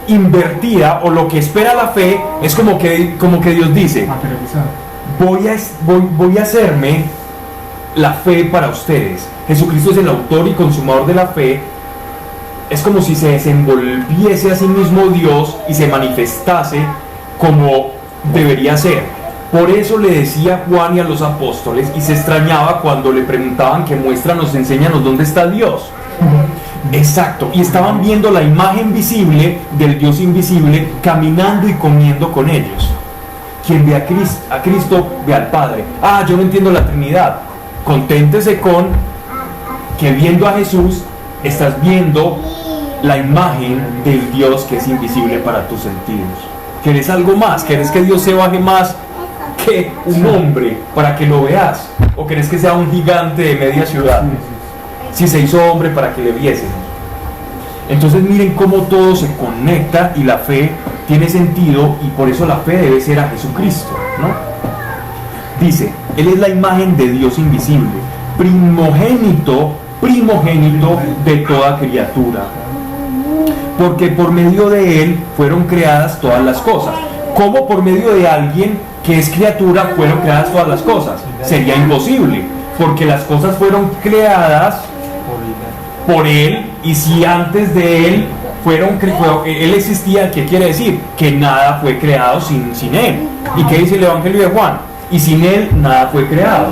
invertida, o lo que espera la fe es como que Dios dice: voy a hacerme la fe para ustedes. Jesucristo es el autor y consumador de la fe. Es como si se desenvolviese a sí mismo Dios y se manifestase como debería ser. Por eso le decía Juan y a los apóstoles, y se extrañaba cuando le preguntaban que muéstranos, enséñanos dónde está Dios. Exacto, y estaban viendo la imagen visible del Dios invisible caminando y comiendo con ellos. Quien ve a Cristo ve al Padre. Yo no entiendo la Trinidad. Conténtese con que viendo a Jesús estás viendo la imagen del Dios que es invisible para tus sentidos. ¿Querés algo más? ¿Querés que Dios se baje más que un hombre para que lo veas? ¿O querés que sea un gigante de media ciudad? Si se hizo hombre para que le viésemos. Entonces miren cómo todo se conecta y la fe tiene sentido, y por eso la fe debe ser a Jesucristo, ¿no? Dice, Él es la imagen de Dios invisible, primogénito de toda criatura, porque por medio de Él fueron creadas todas las cosas. ¿Cómo por medio de alguien que es criatura fueron creadas todas las cosas? Sería imposible, porque las cosas fueron creadas por Él, y si antes de Él Él existía, ¿qué quiere decir? Que nada fue creado sin Él. ¿Y qué dice el Evangelio de Juan? Y sin Él nada fue creado.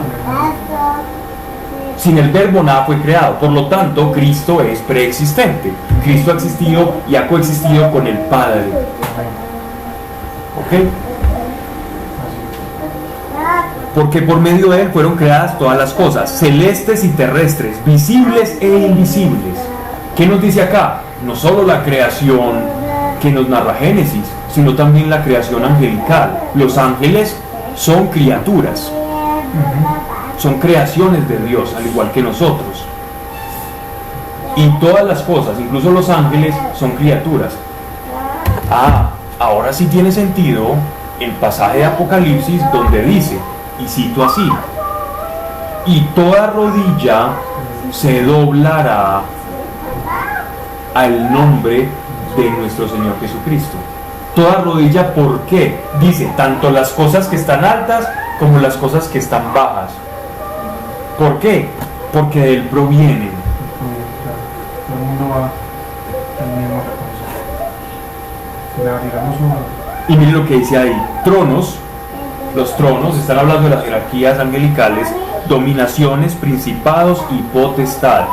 Sin el Verbo nada fue creado. Por lo tanto, Cristo es preexistente. Cristo ha existido y ha coexistido con el Padre. ¿Ok? Porque por medio de Él fueron creadas todas las cosas, celestes y terrestres, visibles e invisibles. ¿Qué nos dice acá? No solo la creación que nos narra Génesis, sino también la creación angelical. Los ángeles son criaturas, son creaciones de Dios, al igual que nosotros. Y todas las cosas, incluso los ángeles, son criaturas. Ahora sí tiene sentido el pasaje de Apocalipsis donde dice, y cito así: y toda rodilla se doblará al nombre de nuestro Señor Jesucristo. Toda rodilla, ¿por qué? Dice, tanto las cosas que están altas como las cosas que están bajas. ¿Por qué? Porque de Él provienen. Todo el mundo va al mismo reconocer. Y miren lo que dice ahí: tronos. Los tronos están hablando de las jerarquías angelicales, dominaciones, principados y potestades.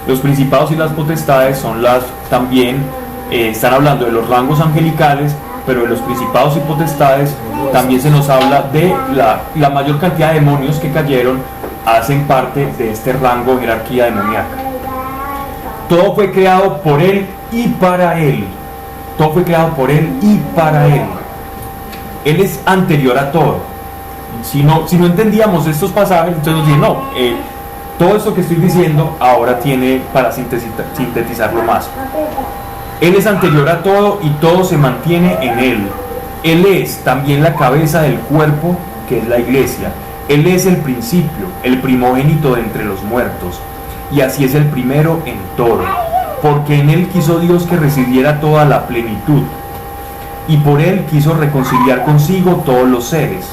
Los principados y las potestades son también están hablando de los rangos angelicales, pero de los principados y potestades también se nos habla de la mayor cantidad de demonios que cayeron, hacen parte de este rango de jerarquía demoníaca. Todo fue creado por Él y para Él. Todo fue creado por Él y para Él. Él es anterior a todo. Si no entendíamos estos pasajes, entonces nos dicen, no, todo esto que estoy diciendo ahora tiene para sintetizarlo más. Él es anterior a todo y todo se mantiene en Él. Él es también la cabeza del cuerpo, que es la iglesia. Él es el principio, el primogénito de entre los muertos, y así es el primero en todo, porque en Él quiso Dios que recibiera toda la plenitud, y por Él quiso reconciliar consigo todos los seres.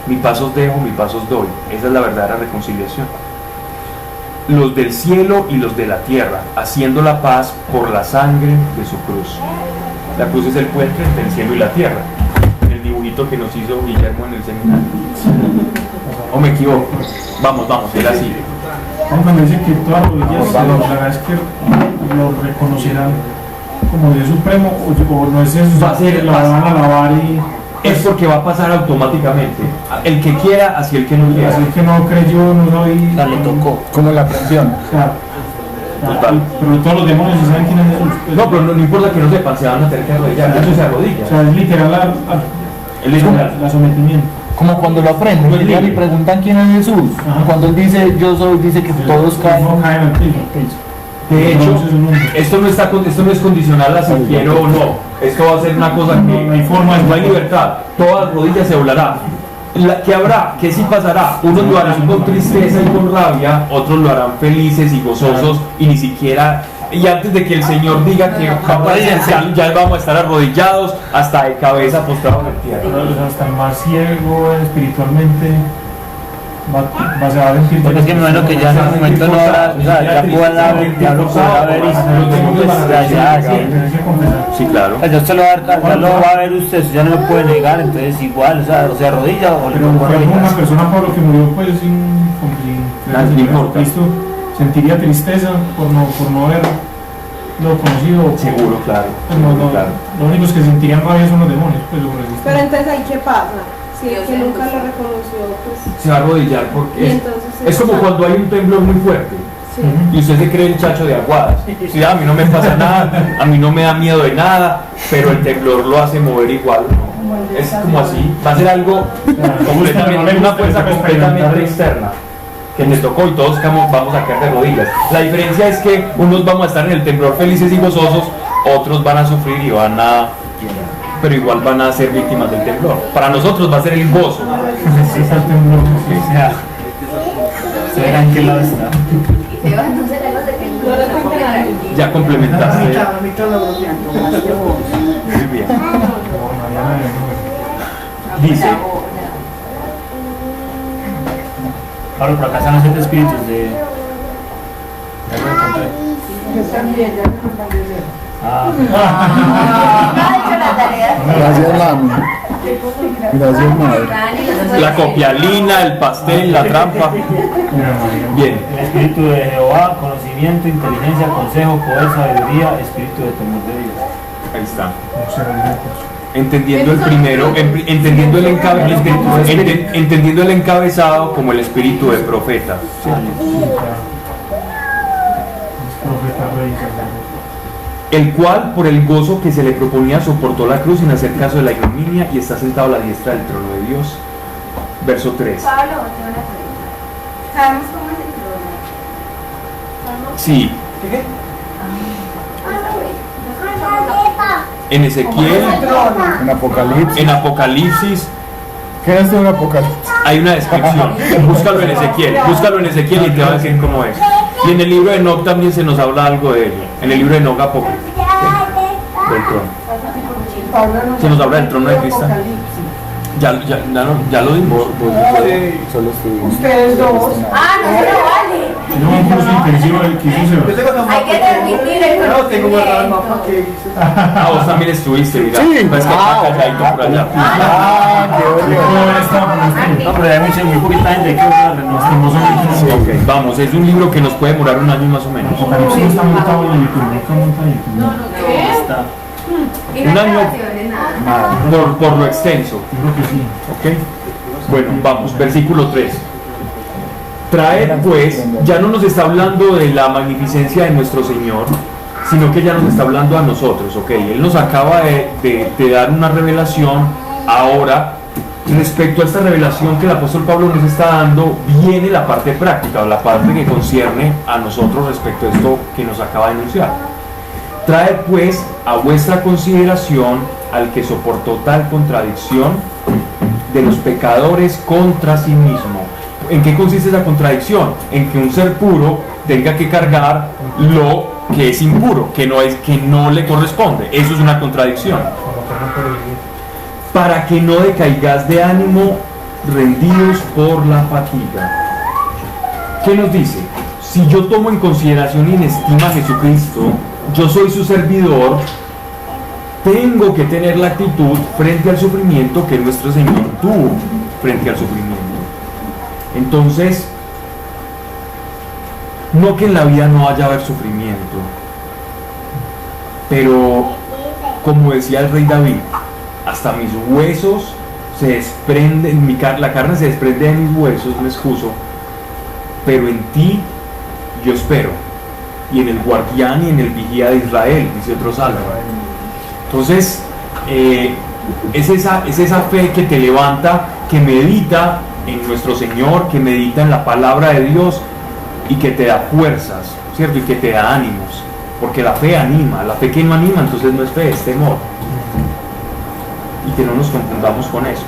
Mi paz os dejo, mi paz os doy. Esa es la verdadera reconciliación. los del cielo y los de la tierra, haciendo la paz por la sangre de su cruz. La cruz es el puente entre el cielo y la tierra. El dibujito que nos hizo Guillermo en el seminario. ¿O me equivoco? Vamos, era así. Cuando dice que todas las rodillas se doblarán, es que lo reconocerán como Dios supremo, o no es eso, Va a ser- lo van a alabar y Es porque va a pasar automáticamente. El que quiera, así el que no quiera. así que no creyó, no soy. Le tocó. Como la aprensión. O sea, Total. pero todos los demonios sí saben quién es Jesús. Pues, No, pero no importa que no sepan, se van a tener que arrodillar. Eso se arrodilla. o sea, es literal Es literal. la sometimiento. Como cuando lo aprenden, Pues llegan y libre. preguntan quién es Jesús. Ajá. Cuando él dice yo soy, dice que todos caen. No caen al piso. De hecho, Reconoce su nombre. esto no es condicional a si quiero o no. Esto va a ser una cosa que No hay forma de- no hay libertad. Todas rodillas se doblarán. ¿Qué habrá? ¿Qué sí pasará? Unos lo harán con tristeza y con rabia, otros lo harán felices y gozosos y ni siquiera. Y antes de que el Señor diga que ya vamos a estar arrodillados hasta de cabeza postrados en tierra. O sea, hasta el más ciego espiritualmente se va a sentir. Porque es que me imagino que ya en ese momento no habrá, o sea, ya lo podrá ver y pues ya. Sí, claro. Ya usted ya lo va a ver usted, ya no lo puede negar, entonces igual, o sea arrodilla o le Pero pongo por ejemplo, una rodillas. persona, Pablo, que murió pues sin No importa. Cristo, sentiría tristeza por no haberlo conocido. Seguro, claro. Claro. Lo único que sentirían rabia son los demonios, pues lo resisten. Pero entonces ahí qué pasa, si el Dios que es nunca justo. lo reconoció, pues Se va a arrodillar y porque entonces es como cuando hay un temblor muy fuerte. sí. Y usted se cree el chacho de Aguadas. Sí, a mí no me pasa nada, a mí no me da miedo de nada, pero el temblor lo hace mover igual. ¿No? Es como así, va a ser algo completamente, una fuerza completamente externa que te tocó y todos vamos a caer de rodillas. La diferencia es que unos vamos a estar en el temblor felices y gozosos, otros van a sufrir y pero igual van a ser víctimas del temblor. Para nosotros va a ser el gozo. Sí, está el temblor. Se verá en qué lado está. Se va entonces lejos de que no lo recomiendan. Ya complementaste. Muy bien. Dice, Pablo, por acá están los 7 espíritus de. Ah, Ha hecho la tarea. Gracias, mami. Gracias, madre. la copialina, el pastel, la trampa. Bien. el espíritu de Jehová, conocimiento, inteligencia, consejo, poder, sabiduría, espíritu de temor de Dios. Ahí está. Entendiendo el primero, entendiendo el encabezado como el espíritu de profeta. El cual, por el gozo que se le proponía, soportó la cruz sin hacer caso de la ignominia y está sentado a la diestra del trono de Dios. Verso 3. Pablo, tengo una pregunta. ¿Sabemos cómo es el trono? Sí, en Ezequiel, En Apocalipsis. en Apocalipsis, ¿Qué es de un Apocalipsis? hay una descripción. Búscalo en Ezequiel y te va a decir cómo es. Y en el libro de Enoch también se nos habla algo de ello. En el libro de Enoch apócrifo del trono. Se nos habla del trono de Cristo. Ya lo dimos. Solo estuvimos. Ustedes dos. Ah, no se lo vale. No, un curso intensivo del que hizo se Hay que transmitir el conocimiento. Ah, vos también estuviste, mira. Sí. Pues que está calladito por allá. Ah, qué bueno. No, pero hay muy poquita gente que lastimosamente. Ok, vamos, es un libro que nos puede demorar un año más o menos. Apocalipsis no está montado en YouTube, no está montado en YouTube. está. Y no Un hay año. oraciones, nada. Por lo extenso. Yo creo que sí. ¿Ok? Bueno, vamos, versículo 3. Traed pues, ya no nos está hablando de la magnificencia de nuestro Señor, sino que ya nos está hablando a nosotros, ¿ok? Él nos acaba de dar una revelación. Ahora, respecto a esta revelación que el apóstol Pablo nos está dando, viene la parte práctica, o la parte que concierne a nosotros respecto a esto que nos acaba de enunciar. Traed pues a vuestra consideración al que soportó tal contradicción de los pecadores contra sí mismo. ¿En qué consiste esa contradicción? En que un ser puro tenga que cargar lo que es impuro, que no le corresponde. Eso es una contradicción. Para que no decaigáis de ánimo, rendidos por la fatiga. ¿Qué nos dice? si yo tomo en consideración y en estima a Jesucristo, yo soy su servidor, tengo que tener la actitud frente al sufrimiento que nuestro Señor tuvo frente al sufrimiento. Entonces, no que en la vida no vaya a haber sufrimiento, pero como decía el rey David, hasta mis huesos se desprenden, la carne se desprende de mis huesos, me excuso, pero en ti yo espero, y en el guardián y en el vigía de Israel, dice otro salmo. Entonces, es esa fe que te levanta, que medita en nuestro Señor, que medita en la palabra de Dios y que te da fuerzas, ¿cierto? Y que te da ánimos, porque la fe anima, la fe que no anima entonces no es fe, es temor. Y que no nos confundamos con eso.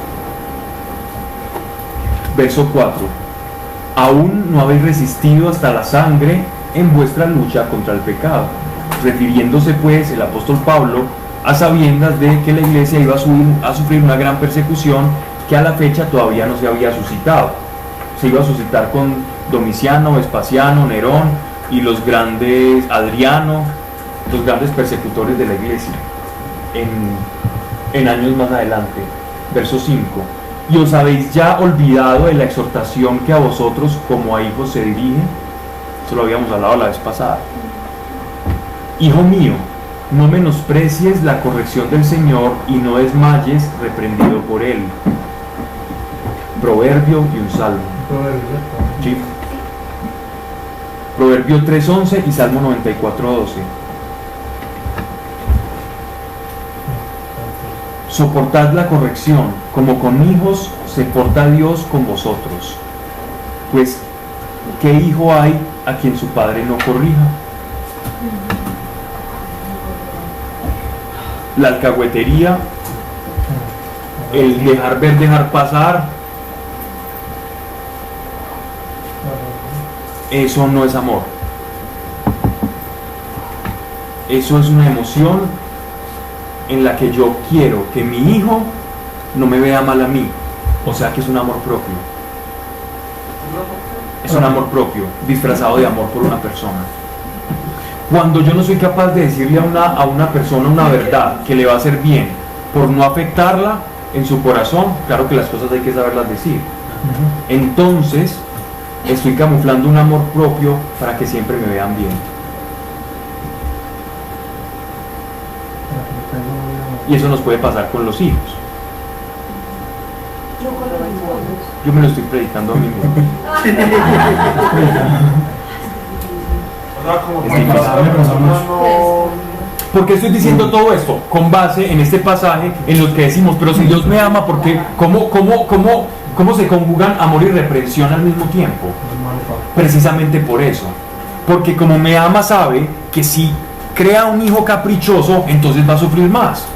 Verso 4. Aún no habéis resistido hasta la sangre en vuestra lucha contra el pecado, refiriéndose pues el apóstol Pablo a sabiendas de que la iglesia iba a sufrir una gran persecución que a la fecha todavía no se había suscitado. Se iba a suscitar con Domiciano, Vespasiano, Nerón y los grandes, Adriano, los grandes persecutores de la iglesia en años más adelante. Verso 5. Y os habéis ya olvidado de la exhortación que a vosotros como a hijos se dirige. Esto lo habíamos hablado la vez pasada. Hijo mío, no menosprecies la corrección del Señor y no desmayes reprendido por Él. Proverbio y un salmo. Sí. Proverbio 3:11 y Salmo 94:12. Soportad la corrección, como con hijos se porta Dios con vosotros. Pues, ¿qué hijo hay a quien su padre no corrija? La alcahuetería, el dejar ver, dejar pasar, eso no es amor. Eso es una emoción en la que yo quiero que mi hijo no me vea mal a mí. O sea que es un amor propio. Es un amor propio, disfrazado de amor por una persona. Cuando yo no soy capaz de decirle a una persona una verdad que le va a hacer bien, por no afectarla en su corazón, claro que las cosas hay que saberlas decir. Entonces, estoy camuflando un amor propio para que siempre me vean bien. Y eso nos puede pasar con los hijos. Yo me lo estoy predicando a mí mismo. ¿Por qué estoy diciendo todo esto? Con base en este pasaje en los que decimos, pero si Dios me ama, ¿por qué? ¿Cómo se conjugan amor y reprensión al mismo tiempo? Precisamente por eso. Porque como me ama sabe que si crea un hijo caprichoso, entonces va a sufrir más.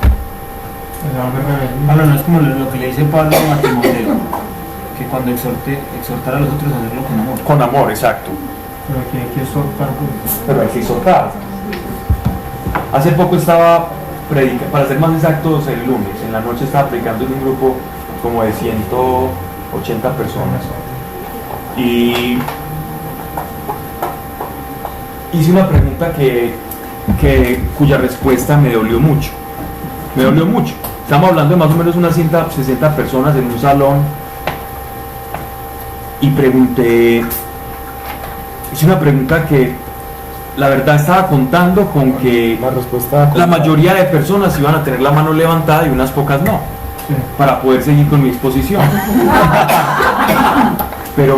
Pablo, no es como lo que le dice Pablo a Timoteo, que cuando exhortar a los otros a hacerlo con amor. Con amor, exacto. Pero aquí hay que exhortar. Pero hay que exhortar. Hace poco estaba predicando, para ser más exactos, el lunes, en la noche estaba predicando en un grupo como de 180 personas. Y hice una pregunta cuya respuesta me dolió mucho. Me dolió mucho. Estamos hablando de más o menos unas 160 personas en un salón. Y hice una pregunta que la verdad estaba contando con que la mayoría de personas iban a tener la mano levantada y unas pocas no, para poder seguir con mi exposición. Pero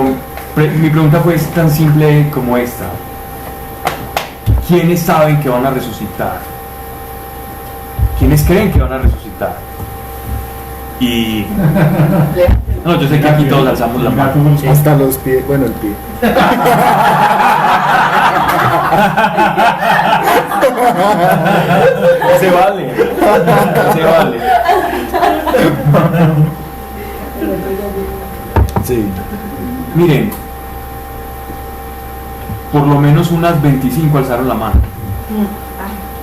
mi pregunta fue tan simple como esta: ¿quiénes saben que van a resucitar? ¿Quiénes creen que van a resucitar? Y no, yo sé que aquí todos alzamos la mano. Hasta los pies, bueno, el pie. Se vale. Se vale. Sí. Miren, por lo menos unas 25 alzaron la mano.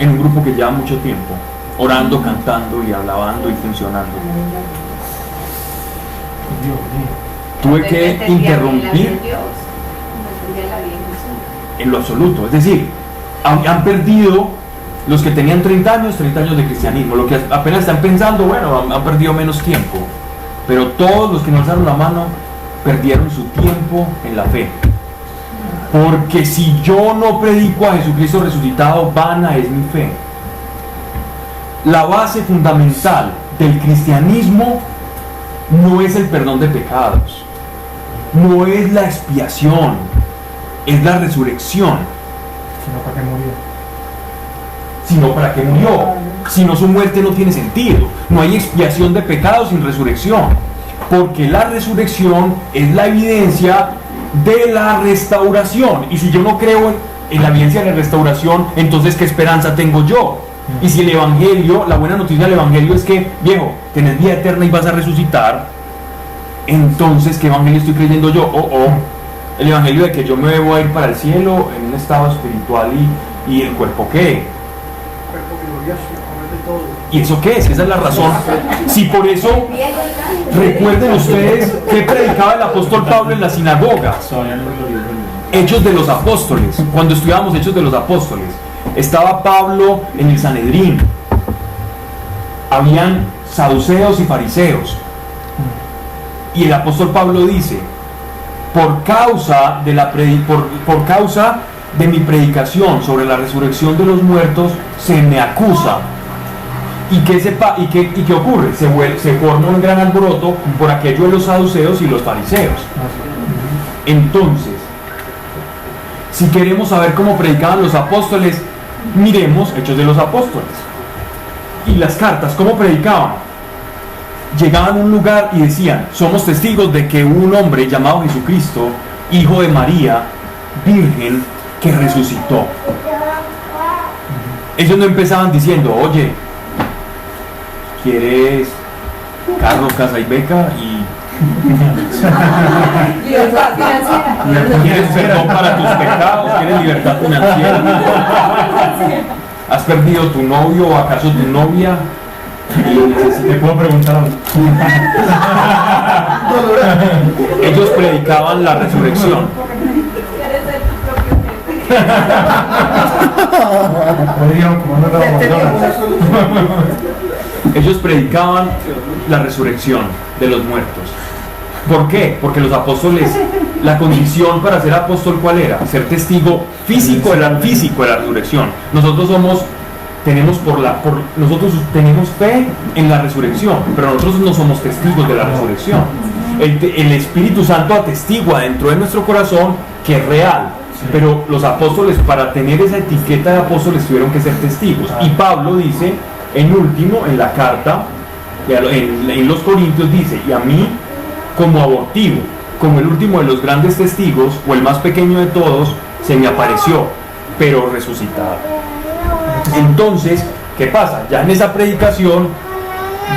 En un grupo que lleva mucho tiempo, orando, cantando y alabando y funcionando. Tuve que interrumpir. en lo absoluto. Es decir, han perdido los que tenían 30 años de cristianismo. Los que apenas están pensando, bueno, han perdido menos tiempo. Pero todos los que no alzaron la mano perdieron su tiempo en la fe. Porque si yo no predico a Jesucristo resucitado, vana es mi fe. La base fundamental del cristianismo no es el perdón de pecados, no es la expiación, es la resurrección. Sino para qué murió. Sino para qué murió. Si no, su muerte no tiene sentido. No hay expiación de pecados sin resurrección, porque la resurrección es la evidencia de la restauración. Y si yo no creo en la evidencia de la restauración, entonces ¿qué esperanza tengo yo? Y si el evangelio, la buena noticia del evangelio es que, viejo, tenés vida eterna y vas a resucitar, entonces ¿qué evangelio estoy creyendo yo? El evangelio de que yo me voy a ir para el cielo en un estado espiritual y el cuerpo ¿qué? ¿Y eso qué es? Esa es la razón. Si por eso, recuerden ustedes que predicaba el apóstol Pablo en la sinagoga. Hechos de los Apóstoles. Cuando estudiábamos Hechos de los Apóstoles, estaba Pablo en el Sanedrín. Habían saduceos y fariseos. Y el apóstol Pablo dice: por causa de mi predicación sobre la resurrección de los muertos, se me acusa. ¿Y qué ocurre? Se forma un gran alboroto por aquello de los saduceos y los fariseos. Entonces, si queremos saber cómo predicaban los apóstoles, miremos Hechos de los Apóstoles. Y las cartas, ¿cómo predicaban? Llegaban a un lugar y decían: somos testigos de que hubo un hombre llamado Jesucristo, hijo de María, virgen, que resucitó. Ellos no empezaban diciendo: oye, ¿quieres carro, casa y beca? Y Libertad financiera. ¿quieres perdón para tus pecados? ¿Quieres libertad financiera? ¿Has perdido tu novio o acaso tu novia? ¿Te puedo preguntar algo? Ellos predicaban la resurrección. Quieres ser tu propio jefe. Podríamos comer Ellos predicaban la resurrección de los muertos. ¿Por qué? Porque los apóstoles, la condición para ser apóstol, ¿cuál era? Ser testigo físico de la resurrección. Nosotros tenemos fe en la resurrección, pero nosotros no somos testigos de la resurrección. El Espíritu Santo atestigua dentro de nuestro corazón que es real, pero los apóstoles, para tener esa etiqueta de apóstoles, tuvieron que ser testigos. Y Pablo dice, en último, en la carta, en los Corintios, dice: y a mí, como abortivo, como el último de los grandes testigos, o el más pequeño de todos, se me apareció, pero resucitado. Entonces, ¿qué pasa? Ya en esa predicación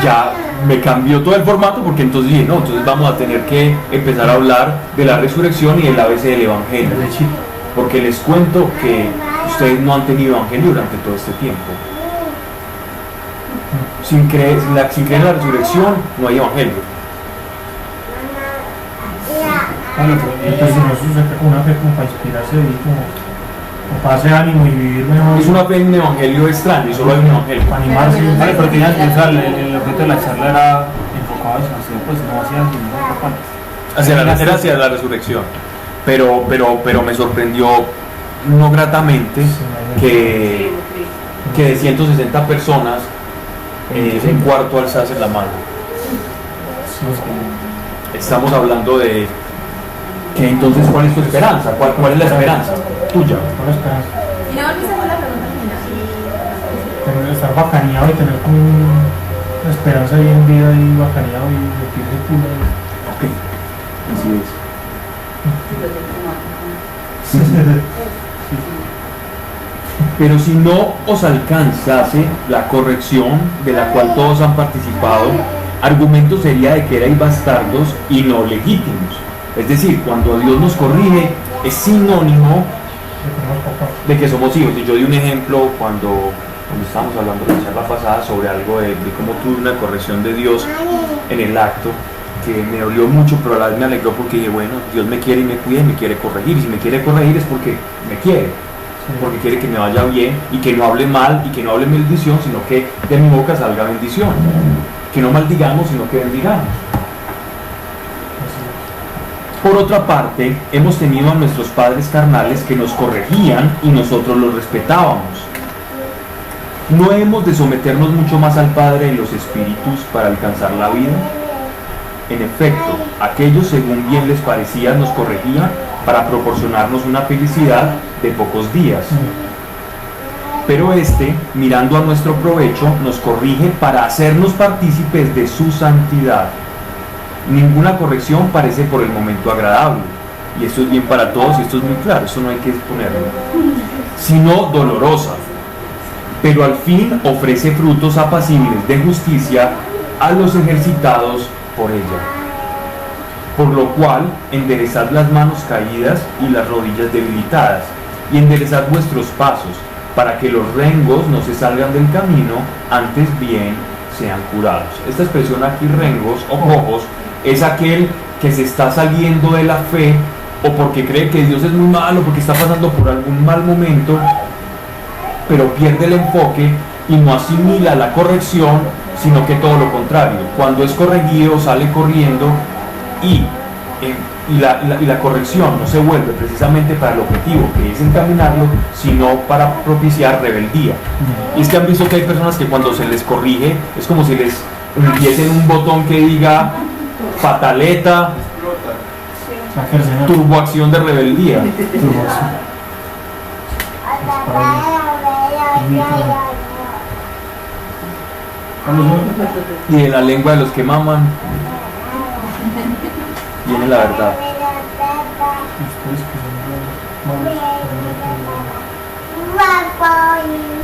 ya me cambió todo el formato, porque entonces dije: no, entonces vamos a tener que empezar a hablar de la resurrección y del ABC del Evangelio, porque les cuento que ustedes no han tenido Evangelio durante todo este tiempo. Sin creer en la resurrección no hay Evangelio. Bueno, entonces si no se saca con una fe como para inspirarse y como para hacer ánimo y vivir mejor. Es una fe en un evangelio extraño y solo hay un evangelio. Para animarse. Vale, pero tenías que usar el objeto de la charla era enfocado hacia, pues no Hacia la resurrección. Pero me sorprendió no gratamente que de 160 personas, un cuarto alzase la mano. Estamos hablando de que entonces, ¿cuál es tu esperanza? ¿Cuál es la esperanza tuya? Con esperanza. Y no olvides hacer la pregunta al final. Estar bacaneado y tener como una esperanza ahí en vida y bacaneado y sentirse culo. Ok, así es. Pero si no os alcanzase la corrección de la cual todos han participado, argumento sería de que erais bastardos y no legítimos. Es decir, cuando Dios nos corrige, es sinónimo de que somos hijos. Y yo di un ejemplo cuando estábamos hablando en la charla pasada sobre algo de cómo tuve una corrección de Dios en el acto, que me dolió mucho, pero a la vez me alegró porque dije, bueno, Dios me quiere y me cuida y me quiere corregir. Y si me quiere corregir es porque me quiere, porque quiere que me vaya bien y que no hable mal y que no hable maldición, sino que de mi boca salga bendición. Que no maldigamos, sino que bendigamos. Por otra parte, hemos tenido a nuestros padres carnales que nos corregían y nosotros los respetábamos. ¿No hemos de someternos mucho más al Padre de los Espíritus para alcanzar la vida? En efecto, aquellos según bien les parecía nos corregían para proporcionarnos una felicidad de pocos días. Pero mirando a nuestro provecho, nos corrige para hacernos partícipes de su santidad. Ninguna corrección parece por el momento agradable, y esto es bien para todos y esto es muy claro, eso no hay que exponerlo, sino dolorosa, pero al fin ofrece frutos apacibles de justicia a los ejercitados por ella. Por lo cual, enderezad las manos caídas y las rodillas debilitadas, y enderezad vuestros pasos, para que los rengos no se salgan del camino, antes bien sean curados. Esta expresión aquí, rengos o cojos, es aquel que se está saliendo de la fe o porque cree que Dios es muy malo, porque está pasando por algún mal momento, pero pierde el enfoque y no asimila la corrección, sino que todo lo contrario. Cuando es corregido sale corriendo y la corrección no se vuelve precisamente para el objetivo que es encaminarlo, sino para propiciar rebeldía. Y es que han visto que hay personas que cuando se les corrige es como si les hundiesen un botón que diga pataleta, turboacción de rebeldía. Y de la lengua de los que maman viene la verdad.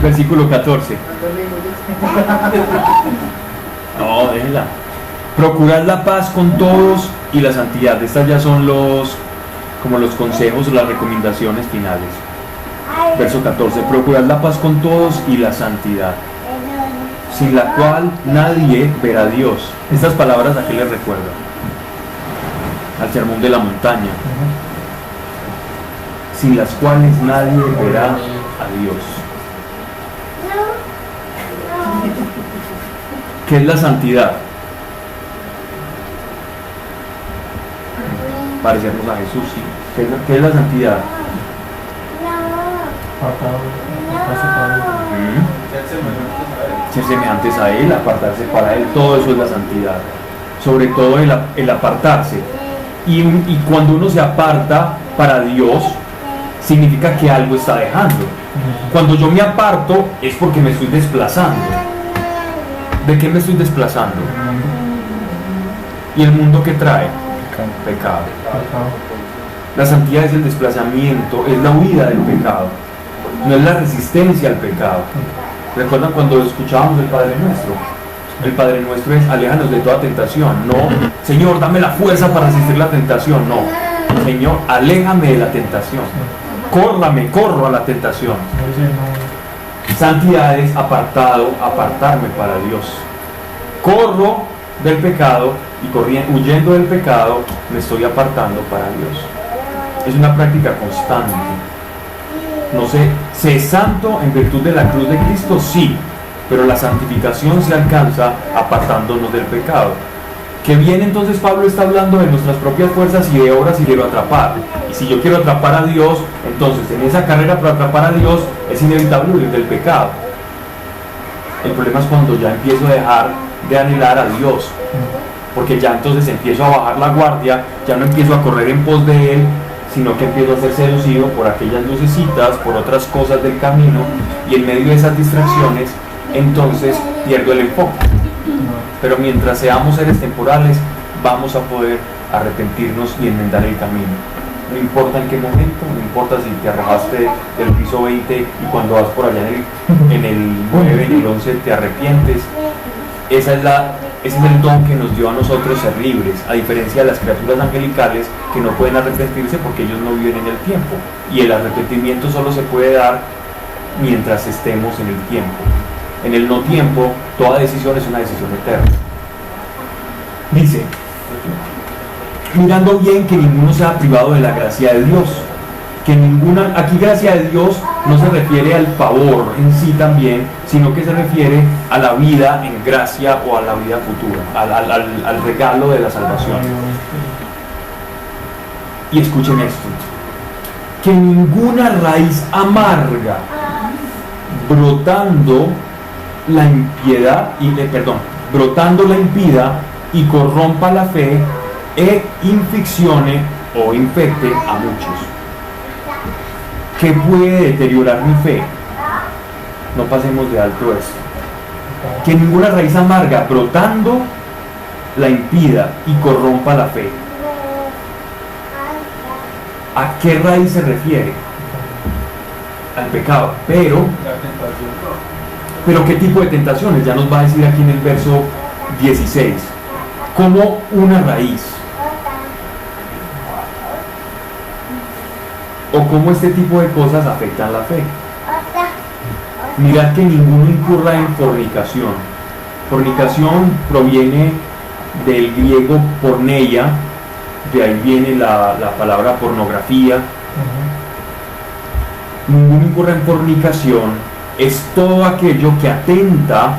Versículo 14. No, déjenla. Procurad la paz con todos y la santidad. Estas ya son como los consejos o las recomendaciones finales. Verso 14. Procurad la paz con todos y la santidad, sin la cual nadie verá a Dios. Estas palabras ¿a qué les recuerdan? Al sermón de la montaña. Sin las cuales nadie verá a Dios. ¿Qué es la santidad? Parecernos a Jesús, sí. ¿Qué es la santidad? Ser semejantes a Él, apartarse para Él, todo eso es la santidad. Sobre todo el apartarse. Y cuando uno se aparta para Dios, significa que algo está dejando. Cuando yo me aparto es porque me estoy desplazando. ¿De qué me estoy desplazando? ¿Y el mundo qué trae? Pecado. La santidad es el desplazamiento, es la huida del pecado, no es la resistencia al pecado. ¿Recuerdan cuando escuchábamos el Padre Nuestro? El Padre Nuestro es aléjanos de toda tentación, no Señor dame la fuerza para resistir la tentación, no Señor aléjame de la tentación, corro a la tentación. Santidad es apartarme para Dios. Corro del pecado y huyendo del pecado me estoy apartando para Dios. Es una práctica constante. No sé, ¿sé santo en virtud de la cruz de Cristo? Sí, pero la santificación se alcanza apartándonos del pecado. Que bien entonces Pablo está hablando de nuestras propias fuerzas y de obras y quiero atrapar. Y si yo quiero atrapar a Dios, entonces en esa carrera para atrapar a Dios es inevitable huir del pecado. El problema es cuando ya empiezo a dejar de anhelar a Dios, porque ya entonces empiezo a bajar la guardia, ya no empiezo a correr en pos de Él, sino que empiezo a ser seducido por aquellas lucecitas, por otras cosas del camino, y en medio de esas distracciones, entonces pierdo el enfoque. Pero mientras seamos seres temporales, vamos a poder arrepentirnos y enmendar el camino. No importa en qué momento, no importa si te arrojaste del piso 20 y cuando vas por allá en el 9, en el 11 te arrepientes. Ese es el don que nos dio a nosotros ser libres, a diferencia de las criaturas angelicales que no pueden arrepentirse porque ellos no viven en el tiempo. Y el arrepentimiento solo se puede dar mientras estemos en el tiempo. En el no tiempo, toda decisión es una decisión eterna. Dice, mirando bien que ninguno sea privado de la gracia de Dios. Que ninguna, aquí gracia de Dios no se refiere al favor en sí también, sino que se refiere a la vida en gracia o a la vida futura, al regalo de la salvación. Y escuchen esto, que ninguna raíz amarga brotando la impiedad brotando la impiedad y corrompa la fe e inficcione o infecte a muchos. ¿Qué puede deteriorar mi fe? No pasemos de alto esto. Que ninguna raíz amarga brotando la impida y corrompa la fe. ¿A qué raíz se refiere? Al pecado. Pero ¿qué tipo de tentaciones? Ya nos va a decir aquí en el verso 16. Como una raíz. O cómo este tipo de cosas afectan la fe. Mirad que ninguno incurra en fornicación. Fornicación proviene del griego porneia, de ahí viene la palabra pornografía. Ninguno incurra en fornicación, es todo aquello que atenta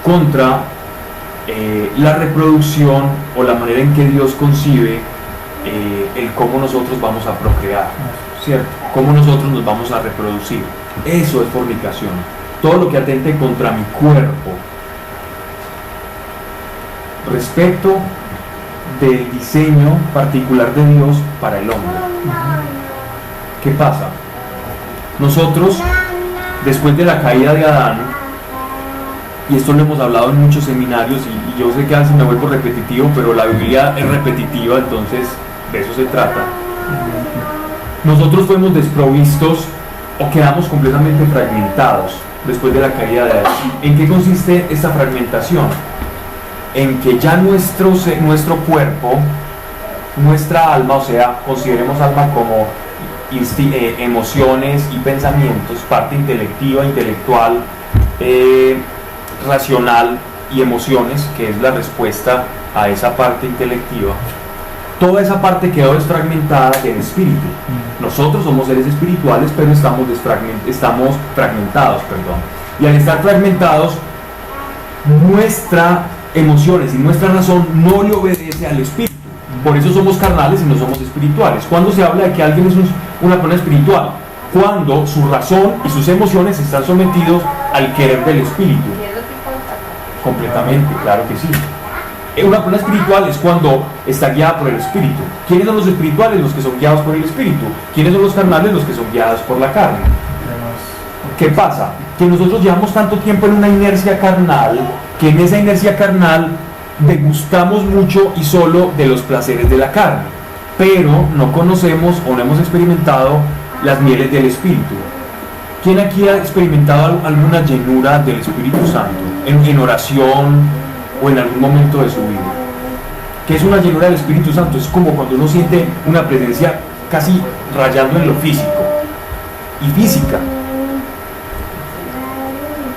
contra la reproducción o la manera en que Dios concibe el cómo nosotros vamos a procrear. ¿Cierto? Cómo nosotros nos vamos a reproducir. Eso es fornicación. Todo lo que atente contra mi cuerpo. Respecto del diseño particular de Dios para el hombre. ¿Qué pasa? Nosotros, después de la caída de Adán, y esto lo hemos hablado en muchos seminarios, y yo sé que a veces me vuelvo repetitivo, pero la Biblia es repetitiva, entonces de eso se trata. Nosotros fuimos desprovistos o quedamos completamente fragmentados después de la caída de Adán. ¿En qué consiste esta fragmentación? En que ya nuestro cuerpo, nuestra alma, o sea, consideremos alma como emociones y pensamientos, parte intelectiva, intelectual, racional y emociones, que es la respuesta a esa parte intelectiva. Toda esa parte quedó desfragmentada del espíritu. Nosotros somos seres espirituales, pero estamos fragmentados. Y al estar fragmentados, nuestras emociones y nuestra razón no le obedece al espíritu. Por eso somos carnales y no somos espirituales. ¿Cuándo se habla de que alguien es una persona espiritual? Cuando su razón y sus emociones están sometidos al querer del espíritu. Completamente, claro que sí. Una persona espiritual es cuando está guiada por el espíritu. ¿Quiénes son los espirituales? Los que son guiados por el espíritu. ¿Quiénes son los carnales? Los que son guiados por la carne. ¿Qué pasa? Que nosotros llevamos tanto tiempo en una inercia carnal, que en esa inercia carnal degustamos mucho y solo de los placeres de la carne, pero no conocemos o no hemos experimentado las mieles del espíritu. ¿Quién aquí ha experimentado alguna llenura del Espíritu Santo en oración o en algún momento de su vida? ¿Qué es una llenura del Espíritu Santo? Es como cuando uno siente una presencia casi rayando en lo físico y física.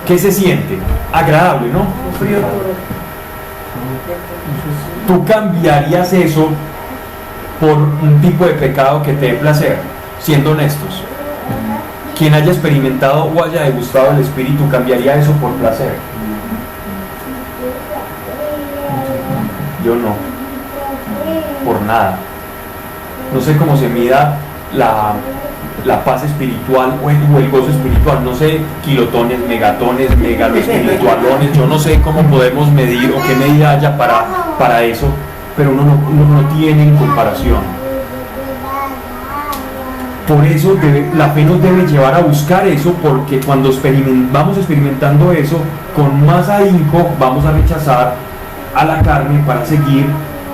¿Qué se siente? Agradable, ¿no? ¿Tú cambiarías eso por un tipo de pecado que te dé placer? Siendo honestos. Quien haya experimentado o haya degustado el Espíritu, ¿cambiaría eso por placer? Yo no. Por nada. No sé cómo se mida la paz espiritual o el gozo espiritual. No sé, kilotones, megatones, megaloespiritualones. Yo no sé cómo podemos medir o qué medida haya para eso, pero uno no tiene en comparación. Por eso la fe nos debe llevar a buscar eso, porque cuando vamos experimentando eso, con más ahínco vamos a rechazar a la carne para seguir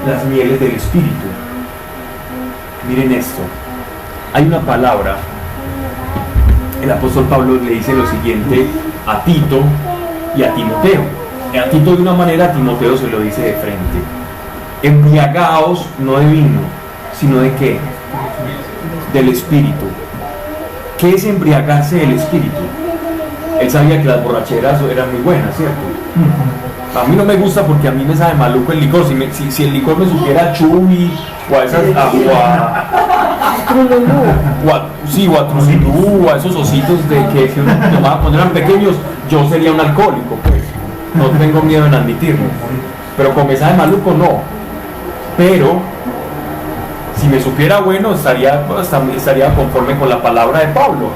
las mieles del Espíritu. Miren esto. Hay una palabra, el apóstol Pablo le dice lo siguiente a Tito y a Timoteo. A Tito de una manera, a Timoteo se lo dice de frente. Embriagaos no de vino, sino de ¿qué? Del Espíritu. ¿Qué es embriagarse del Espíritu? Él sabía que las borracheras eran muy buenas, ¿cierto? A mí no me gusta porque a mí me sabe maluco el licor. Si el licor me supiera a Chubi o a esas o a Trululú, o a esos ositos que uno tomaba cuando eran pequeños, yo sería un alcohólico, pues. No tengo miedo en admitirlo. Pero como me sabe maluco, no. Pero si me supiera bueno, estaría conforme con la palabra de Pablo.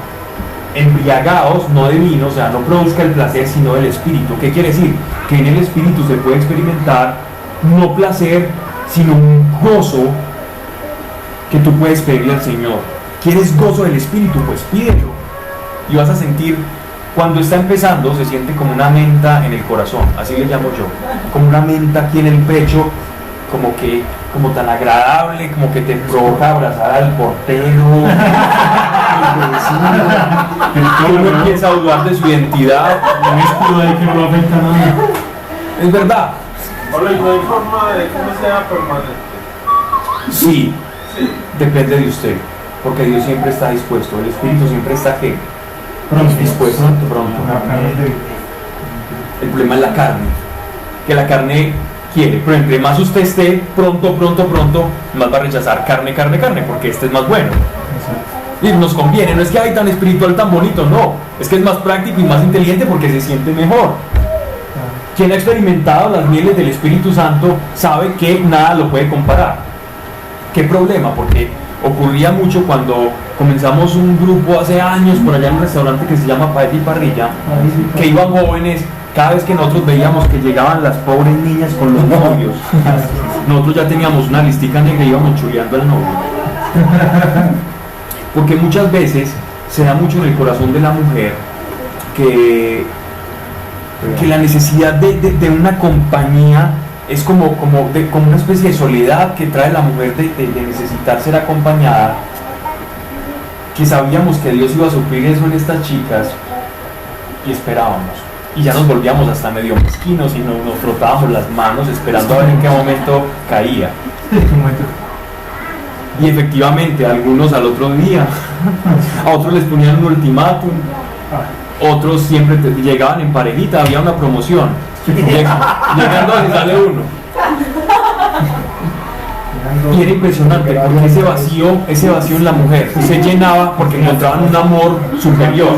Embriagaos, no de vino, o sea, no produzca el placer sino del espíritu. ¿Qué quiere decir? Que en el espíritu se puede experimentar no placer sino un gozo que tú puedes pedirle al Señor. ¿Quieres gozo del espíritu? Pues pídelo y vas a sentir, cuando está empezando se siente como una menta en el corazón, así le llamo yo, como una menta aquí en el pecho, como tan agradable, como que te provoca abrazar al portero. Uno empieza a dudar de su identidad. Un escudo ahí que no lo afecta a nada. Es verdad. Hola, ¿y no hay forma de que no sea permanente? Sí, depende de usted, porque Dios siempre está dispuesto, el Espíritu siempre está ¿qué? Dispuesto, pronto. El problema es la carne, que la carne quiere, pero entre más usted esté pronto, más va a rechazar carne, porque este es más bueno. Y nos conviene, no es que hay tan espiritual, tan bonito, no, es que es más práctico y más inteligente porque se siente mejor. Quien ha experimentado las mieles del Espíritu Santo sabe que nada lo puede comparar. ¿Qué problema? Porque ocurría mucho cuando comenzamos un grupo hace años por allá en un restaurante que se llama Paella y Parrilla, que iban jóvenes. Cada vez que nosotros veíamos que llegaban las pobres niñas con los novios, nosotros ya teníamos una listica negra y íbamos chuleando al novio. Porque muchas veces se da mucho en el corazón de la mujer que la necesidad de una compañía es como una especie de soledad que trae la mujer de necesitar ser acompañada, que sabíamos que Dios iba a suplir eso en estas chicas y esperábamos. Y ya nos volvíamos hasta medio mezquinos y nos frotábamos las manos esperando a ver en qué momento caía. Y efectivamente, algunos al otro día, a otros les ponían un ultimátum, otros siempre llegaban en parejita, había una promoción. Llegando a sale uno. Y era impresionante porque ese vacío en la mujer se llenaba porque encontraban un amor superior.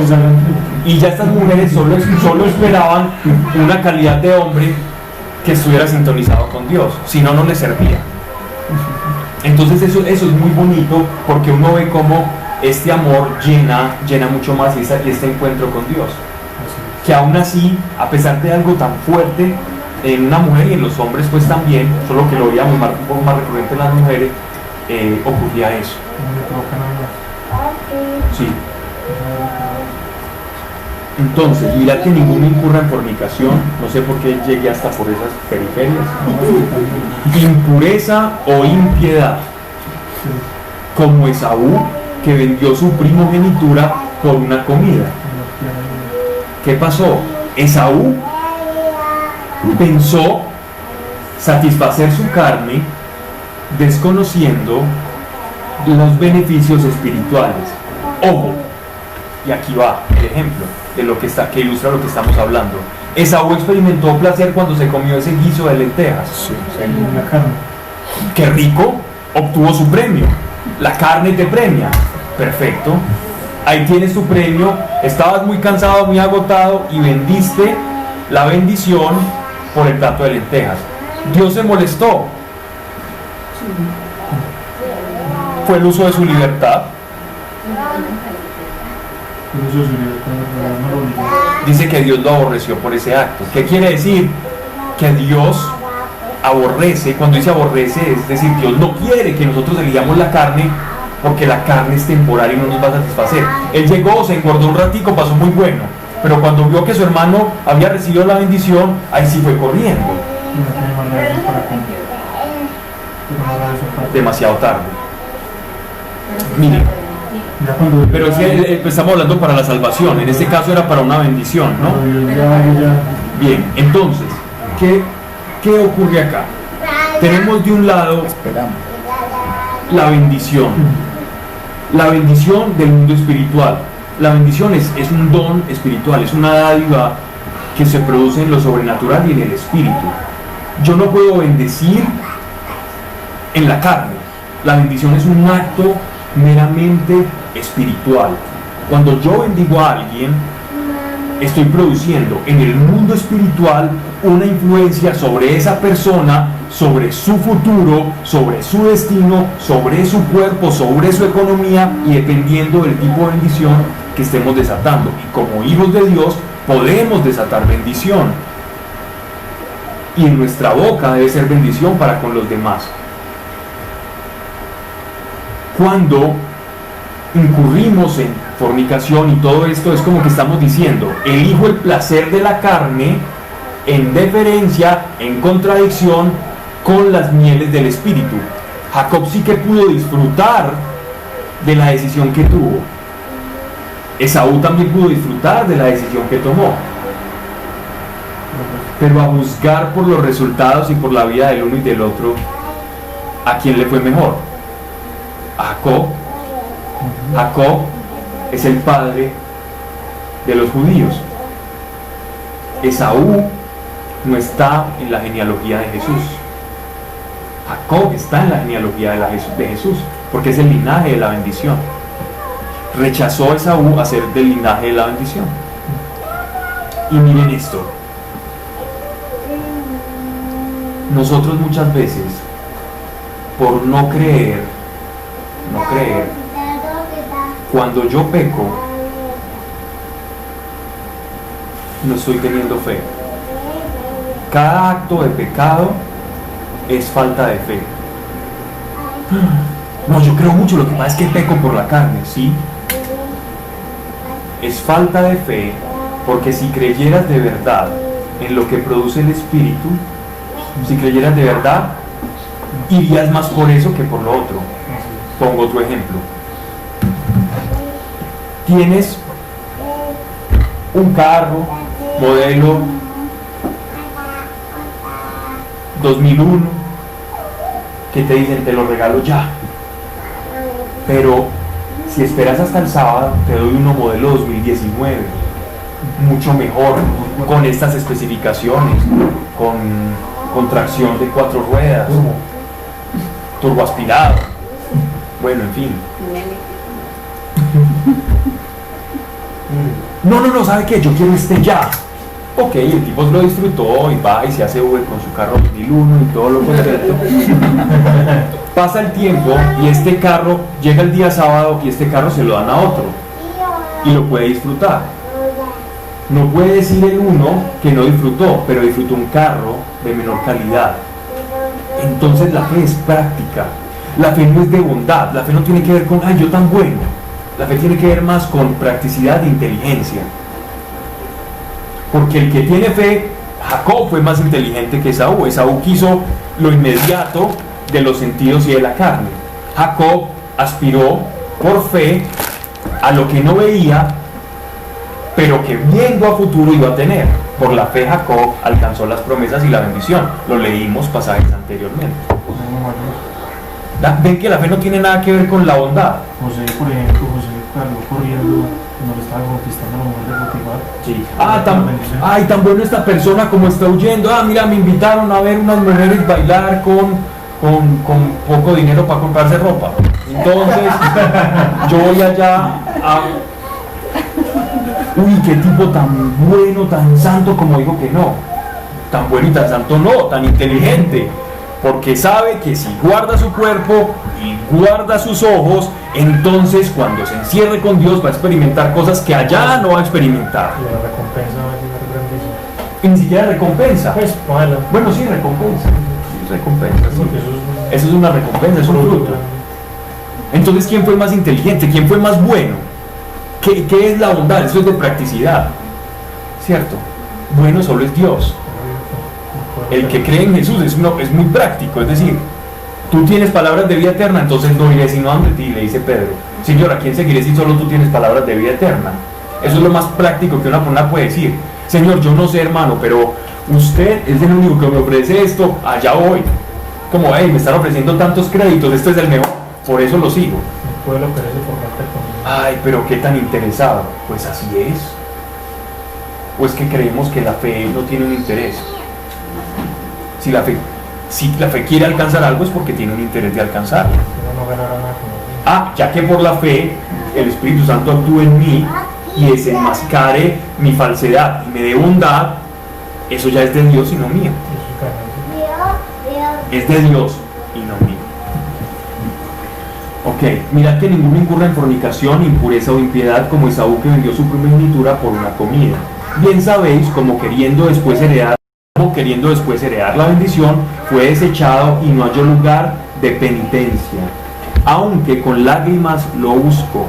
Y ya estas mujeres solo esperaban una calidad de hombre que estuviera sintonizado con Dios, si no, no les servía. Entonces eso es muy bonito porque uno ve cómo este amor llena mucho más y este encuentro con Dios. Que aún así, a pesar de algo tan fuerte en una mujer y en los hombres pues también, solo que lo veíamos un poco más recurrente en las mujeres, ocurría eso. Sí. Entonces, mira que ninguno incurra en fornicación, no sé por qué llegué hasta por esas periferias. Impureza o impiedad, como Esaú, que vendió su primogenitura por una comida. ¿Qué pasó? Esaú pensó satisfacer su carne desconociendo los beneficios espirituales. Ojo, y aquí va el ejemplo de lo que ilustra lo que estamos hablando. Esaú experimentó placer cuando se comió ese guiso de lentejas. La carne. ¡Qué rico! Obtuvo su premio. La carne te premia. Perfecto. Ahí tienes tu premio. Estabas muy cansado, muy agotado y vendiste la bendición por el plato de lentejas. Dios se molestó. Fue el uso de su libertad. Dice que Dios lo aborreció por ese acto. ¿Qué quiere decir? Que Dios aborrece. Cuando dice aborrece, es decir, Dios no quiere que nosotros elijamos la carne porque la carne es temporal y no nos va a satisfacer. Él llegó, se engordó un ratico, pasó muy bueno, pero cuando vio que su hermano había recibido la bendición, ahí sí fue corriendo. Demasiado tarde. Mire, pero es que estamos hablando para la salvación, en este caso era para una bendición, ¿no? Bien, entonces, ¿qué ocurre acá? Tenemos de un lado la bendición del mundo espiritual. La bendición es un don espiritual, es una dádiva que se produce en lo sobrenatural y en el espíritu. Yo no puedo bendecir en la carne. La bendición es un acto meramente espiritual. Cuando yo bendigo a alguien, estoy produciendo en el mundo espiritual una influencia sobre esa persona, sobre su futuro, sobre su destino, sobre su cuerpo, sobre su economía, y dependiendo del tipo de bendición que estemos desatando. Y como hijos de Dios podemos desatar bendición, y en nuestra boca debe ser bendición para con los demás. Cuando incurrimos en fornicación y todo esto, es como que estamos diciendo: elijo el placer de la carne en deferencia, en contradicción con las mieles del espíritu. Jacob sí que pudo disfrutar de la decisión que tuvo. Esaú también pudo disfrutar de la decisión que tomó. Pero a juzgar por los resultados y por la vida del uno y del otro, ¿a quién le fue mejor? A Jacob. Jacob es el padre de los judíos. Esaú no está en la genealogía de Jesús. Jacob está en la genealogía de Jesús, porque es el linaje de la bendición. Rechazó a Esaú a ser del linaje de la bendición. Y miren esto: nosotros muchas veces, por no creer, cuando yo peco, no estoy teniendo fe. Cada acto de pecado es falta de fe. No, yo creo mucho, lo que pasa es que peco por la carne, ¿sí? Es falta de fe, porque si creyeras de verdad en lo que produce el Espíritu, si creyeras de verdad, irías más por eso que por lo otro. Pongo otro ejemplo. Tienes un carro modelo 2001 que te dicen: te lo regalo ya, pero si esperas hasta el sábado te doy uno modelo 2019 mucho mejor, con estas especificaciones, con tracción de 4 ruedas, turboaspirado, bueno, en fin. No, ¿sabe qué? Yo quiero este ya. Ok, el tipo lo disfrutó y va y se hace Uber con su carro 2001 y todo lo concreto. Pasa el tiempo y este carro llega el día sábado y este carro se lo dan a otro y lo puede disfrutar. No puede decir el uno que no disfrutó, pero disfrutó un carro de menor calidad. Entonces la fe es práctica. La fe no es de bondad. La fe no tiene que ver con: ay, yo tan bueno. La fe tiene que ver más con practicidad e inteligencia. Porque el que tiene fe, Jacob fue más inteligente que Esaú. Esaú quiso lo inmediato de los sentidos y de la carne. Jacob aspiró por fe a lo que no veía, pero que viendo a futuro iba a tener. Por la fe Jacob alcanzó las promesas y la bendición. Lo leímos pasajes anteriormente. Ven que la fe no tiene nada que ver con la bondad. José, por ejemplo, salió corriendo cuando le estaba conquistando a la mujer de Potifar. Sí. Ay, tan bueno esta persona como está huyendo. Mira, me invitaron a ver unas mujeres bailar con poco dinero para comprarse ropa. Entonces, yo voy allá a... Uy, qué tipo tan bueno, tan santo, como digo que no. Tan bueno y tan santo no, tan inteligente. Porque sabe que si guarda su cuerpo y guarda sus ojos, entonces cuando se encierre con Dios va a experimentar cosas que allá no va a experimentar. Y la recompensa va a llegar grandísima. Y ni siquiera recompensa. Pues, bueno. Bueno, sí, recompensa. Sí, recompensa. Sí. Porque Eso es una recompensa, es un fruto. Entonces, ¿quién fue más inteligente? ¿Quién fue más bueno? ¿Qué es la bondad? Eso es de practicidad. ¿Cierto? Bueno solo es Dios. El que cree en Jesús es muy práctico, es decir, tú tienes palabras de vida eterna, entonces no iré sino ante ti, le dice Pedro. Señor, ¿a quién seguiré si solo tú tienes palabras de vida eterna? Eso es lo más práctico que una persona puede decir. Señor, yo no sé, hermano, pero usted es el único que me ofrece esto, allá voy. Como, me están ofreciendo tantos créditos, esto es el mejor, por eso lo sigo. el pueblo perece por falta de comida. Ay, pero qué tan interesado. Pues así es. ¿O es que creemos que la fe no tiene un interés? Si la fe quiere alcanzar algo es porque tiene un interés de alcanzarlo. Ya que por la fe el Espíritu Santo actúe en mí y desenmascare mi falsedad y me dé bondad, eso ya es de Dios y no mío. Es de Dios y no mío. Ok, mirad que ninguno incurra en fornicación, impureza o impiedad, como Esaú, que vendió su primogenitura por una comida. Bien sabéis, como queriendo después heredar la bendición, fue desechado y no halló lugar de penitencia, aunque con lágrimas lo buscó.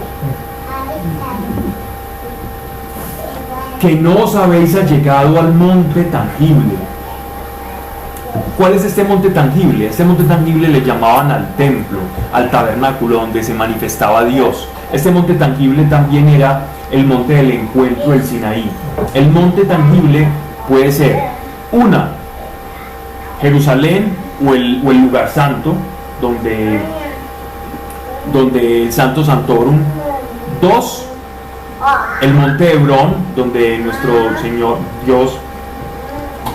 Que no os habéis allegado al monte tangible. ¿Cuál es este monte tangible? Este monte tangible le llamaban al templo, al tabernáculo donde se manifestaba Dios. Este monte tangible también era el monte del encuentro del Sinaí. El monte tangible puede ser Jerusalén o el lugar santo, donde el Santo Santorum. 2, el monte de Hebrón, donde nuestro Señor Dios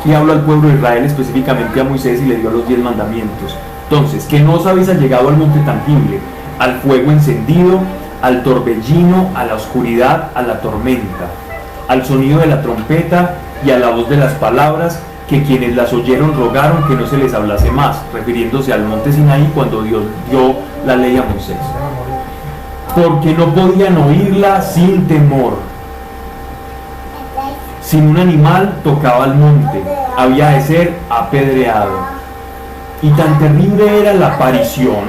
le habló al pueblo de Israel, específicamente a Moisés, y le dio los 10 mandamientos. Entonces, que no os habéis allegado al monte tangible, al fuego encendido, al torbellino, a la oscuridad, a la tormenta, al sonido de la trompeta y a la voz de las palabras, que quienes las oyeron rogaron que no se les hablase más, refiriéndose al monte Sinaí cuando Dios dio la ley a Moisés. Porque no podían oírla sin temor. Si un animal tocaba el monte, había de ser apedreado. Y tan terrible era la aparición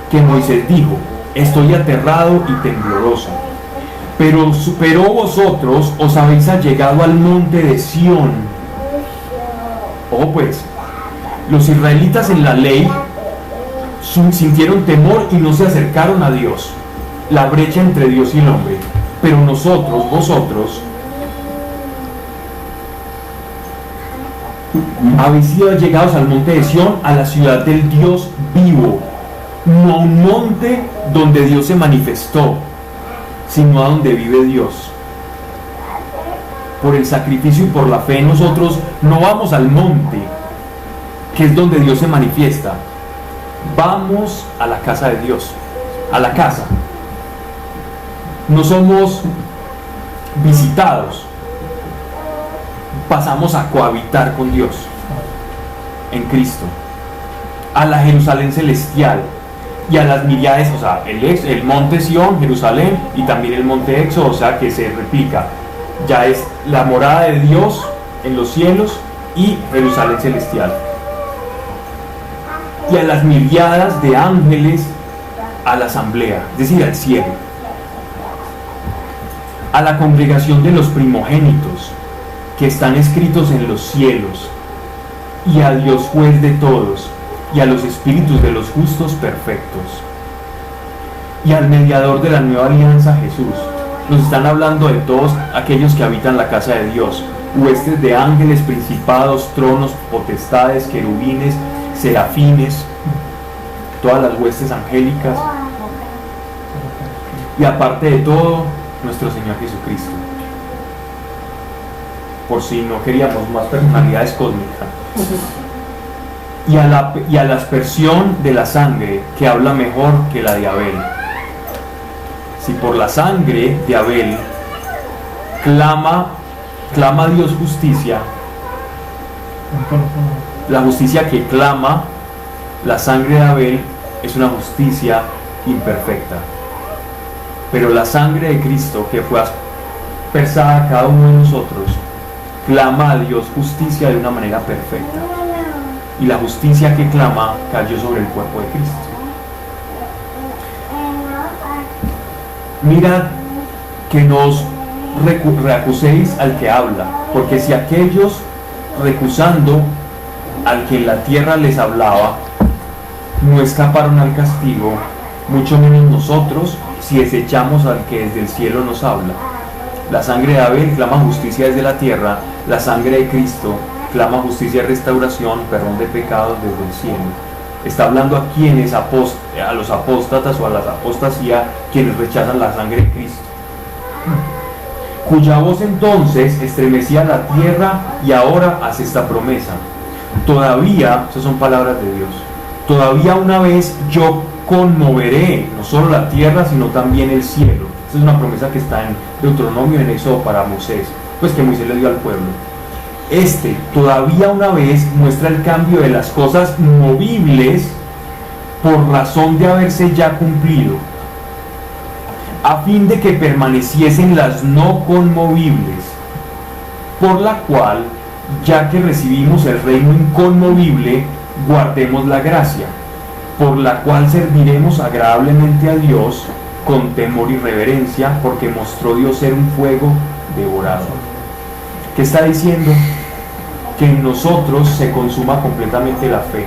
que Moisés dijo: estoy aterrado y tembloroso. Pero vosotros os habéis allegado al monte de Sión. Pues, los israelitas en la ley sintieron temor y no se acercaron a Dios. La brecha entre Dios y el hombre. Pero vosotros, habéis sido allegados al monte de Sión, a la ciudad del Dios vivo, no a un monte donde Dios se manifestó, sino a donde vive Dios. Por el sacrificio y por la fe nosotros no vamos al monte, que es donde Dios se manifiesta. Vamos a la casa de Dios, a la casa. No somos visitados, pasamos a cohabitar con Dios en Cristo, a la Jerusalén celestial y a las miríades, o sea, el monte Sión, Jerusalén, y también el monte Éxodo, o sea, que se replica. Ya es la morada de Dios en los cielos y Jerusalén celestial. Y a las miríadas de ángeles a la asamblea, es decir, al cielo. A la congregación de los primogénitos que están escritos en los cielos, y a Dios juez de todos, y a los espíritus de los justos perfectos, y al mediador de la nueva alianza, Jesús. Nos están hablando de todos aquellos que habitan la casa de Dios, huestes de ángeles, principados, tronos, potestades, querubines, serafines, todas las huestes angélicas, y aparte de todo, nuestro Señor Jesucristo. Por si no queríamos más personalidades cósmicas. Y a la aspersión de la sangre, que habla mejor que la de Abel. Si por la sangre de Abel clama a Dios justicia, la justicia que clama la sangre de Abel es una justicia imperfecta. Pero la sangre de Cristo, que fue aspersada a cada uno de nosotros, clama a Dios justicia de una manera perfecta. Y la justicia que clama cayó sobre el cuerpo de Cristo. Mirad que no os reacuséis al que habla, porque si aquellos recusando al que en la tierra les hablaba no escaparon al castigo, mucho menos nosotros, si desechamos al que desde el cielo nos habla. La sangre de Abel clama justicia desde la tierra, la sangre de Cristo clama justicia y restauración, perdón de pecados desde el cielo. Está hablando a quienes, a los apóstatas o a la apostasía, quienes rechazan la sangre de Cristo. cuya voz entonces estremecía la tierra y ahora hace esta promesa. Todavía, esas son palabras de Dios, todavía una vez yo conmoveré no solo la tierra sino también el cielo. Esa es una promesa que está en Deuteronomio, en Éxodo para Moisés, pues que Moisés le dio al pueblo. Todavía una vez muestra el cambio de las cosas movibles por razón de haberse ya cumplido, a fin de que permaneciesen las no conmovibles, por la cual, ya que recibimos el reino inconmovible, guardemos la gracia, por la cual serviremos agradablemente a Dios con temor y reverencia, porque mostró Dios ser un fuego devorador. ¿Qué está diciendo? Que en nosotros se consuma completamente la fe.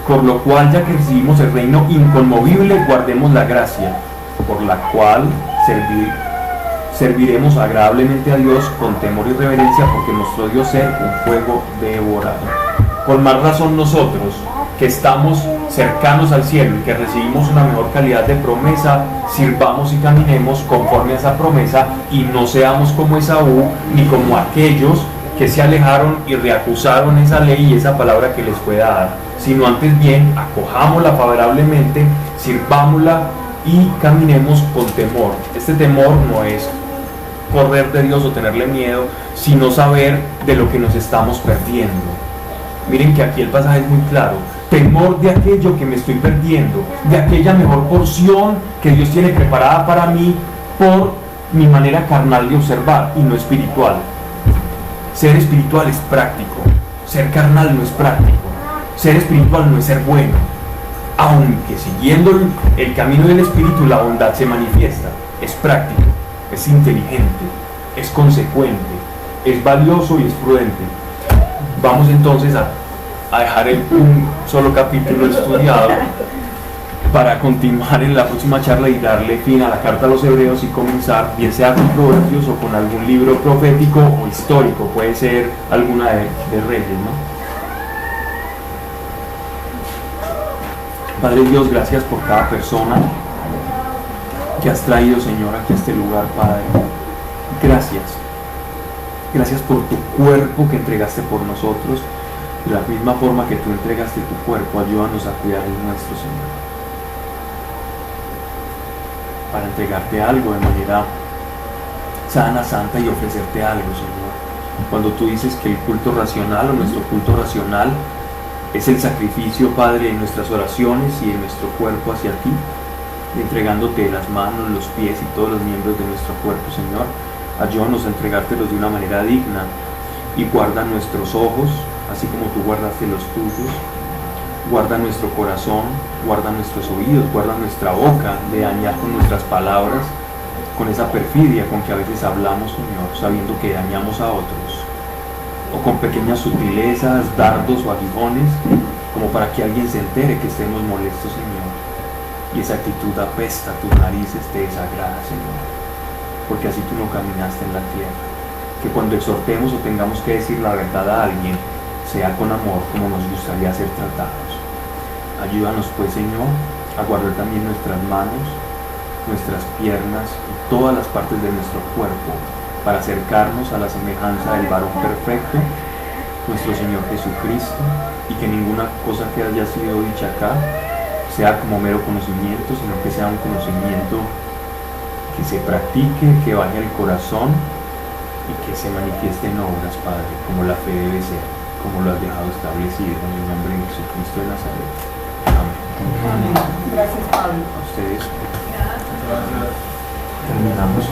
Por lo cual, ya que recibimos el reino inconmovible, guardemos la gracia, por la cual serviremos agradablemente a Dios con temor y reverencia, porque mostró Dios ser un fuego devorador. Con más razón nosotros, que estamos cercanos al cielo y que recibimos una mejor calidad de promesa, sirvamos y caminemos conforme a esa promesa y no seamos como Esaú ni como aquellos que se alejaron y reacusaron esa ley y esa palabra que les fue dada, sino antes bien acojámosla favorablemente, sirvámosla y caminemos con temor. Este temor no es correr de Dios o tenerle miedo, sino saber de lo que nos estamos perdiendo. Miren que aquí el pasaje es muy claro: temor de aquello que me estoy perdiendo, de aquella mejor porción que Dios tiene preparada para mí por mi manera carnal de observar y no espiritual. Ser espiritual es práctico, ser carnal no es práctico. Ser espiritual no es ser bueno, aunque siguiendo el camino del espíritu la bondad se manifiesta. Es práctico, es inteligente, es consecuente, es valioso y es prudente. Vamos entonces a dejar un solo capítulo estudiado para continuar en la próxima charla y darle fin a la carta a los hebreos y comenzar, bien sea con Proverbios o con algún libro profético o histórico, puede ser alguna de Reyes, ¿no? Padre Dios, gracias por cada persona que has traído, Señor, aquí a este lugar, Padre. Gracias. Gracias por tu cuerpo que entregaste por nosotros. De la misma forma que tú entregaste tu cuerpo, ayúdanos a cuidar el nuestro, Señor. Para entregarte algo de manera sana, santa y ofrecerte algo, Señor. Cuando tú dices que el culto racional o nuestro culto racional es el sacrificio, Padre, en nuestras oraciones y en nuestro cuerpo hacia ti, entregándote las manos, los pies y todos los miembros de nuestro cuerpo, Señor. Ayúdanos a entregártelos de una manera digna y guarda nuestros ojos, así como tú guardaste los tuyos. Guarda nuestro corazón, guarda nuestros oídos, guarda nuestra boca de dañar con nuestras palabras, con esa perfidia con que a veces hablamos, Señor, sabiendo que dañamos a otros, o con pequeñas sutilezas, dardos o aguijones, como para que alguien se entere que estemos molestos, Señor. Y esa actitud apesta, tus narices te desagrada, Señor, porque así tú no caminaste en la tierra. Que cuando exhortemos o tengamos que decir la verdad a alguien, sea con amor, como nos gustaría ser tratados. Ayúdanos pues, Señor, a guardar también nuestras manos, nuestras piernas y todas las partes de nuestro cuerpo, para acercarnos a la semejanza del varón perfecto, nuestro Señor Jesucristo, y que ninguna cosa que haya sido dicha acá sea como mero conocimiento, sino que sea un conocimiento que se practique, que vaya al corazón y que se manifieste en obras, Padre, como la fe debe ser, como lo has dejado establecido, en el nombre de Jesucristo de Nazaret. Amén. Gracias, Pablo. A ustedes. Gracias. Terminamos.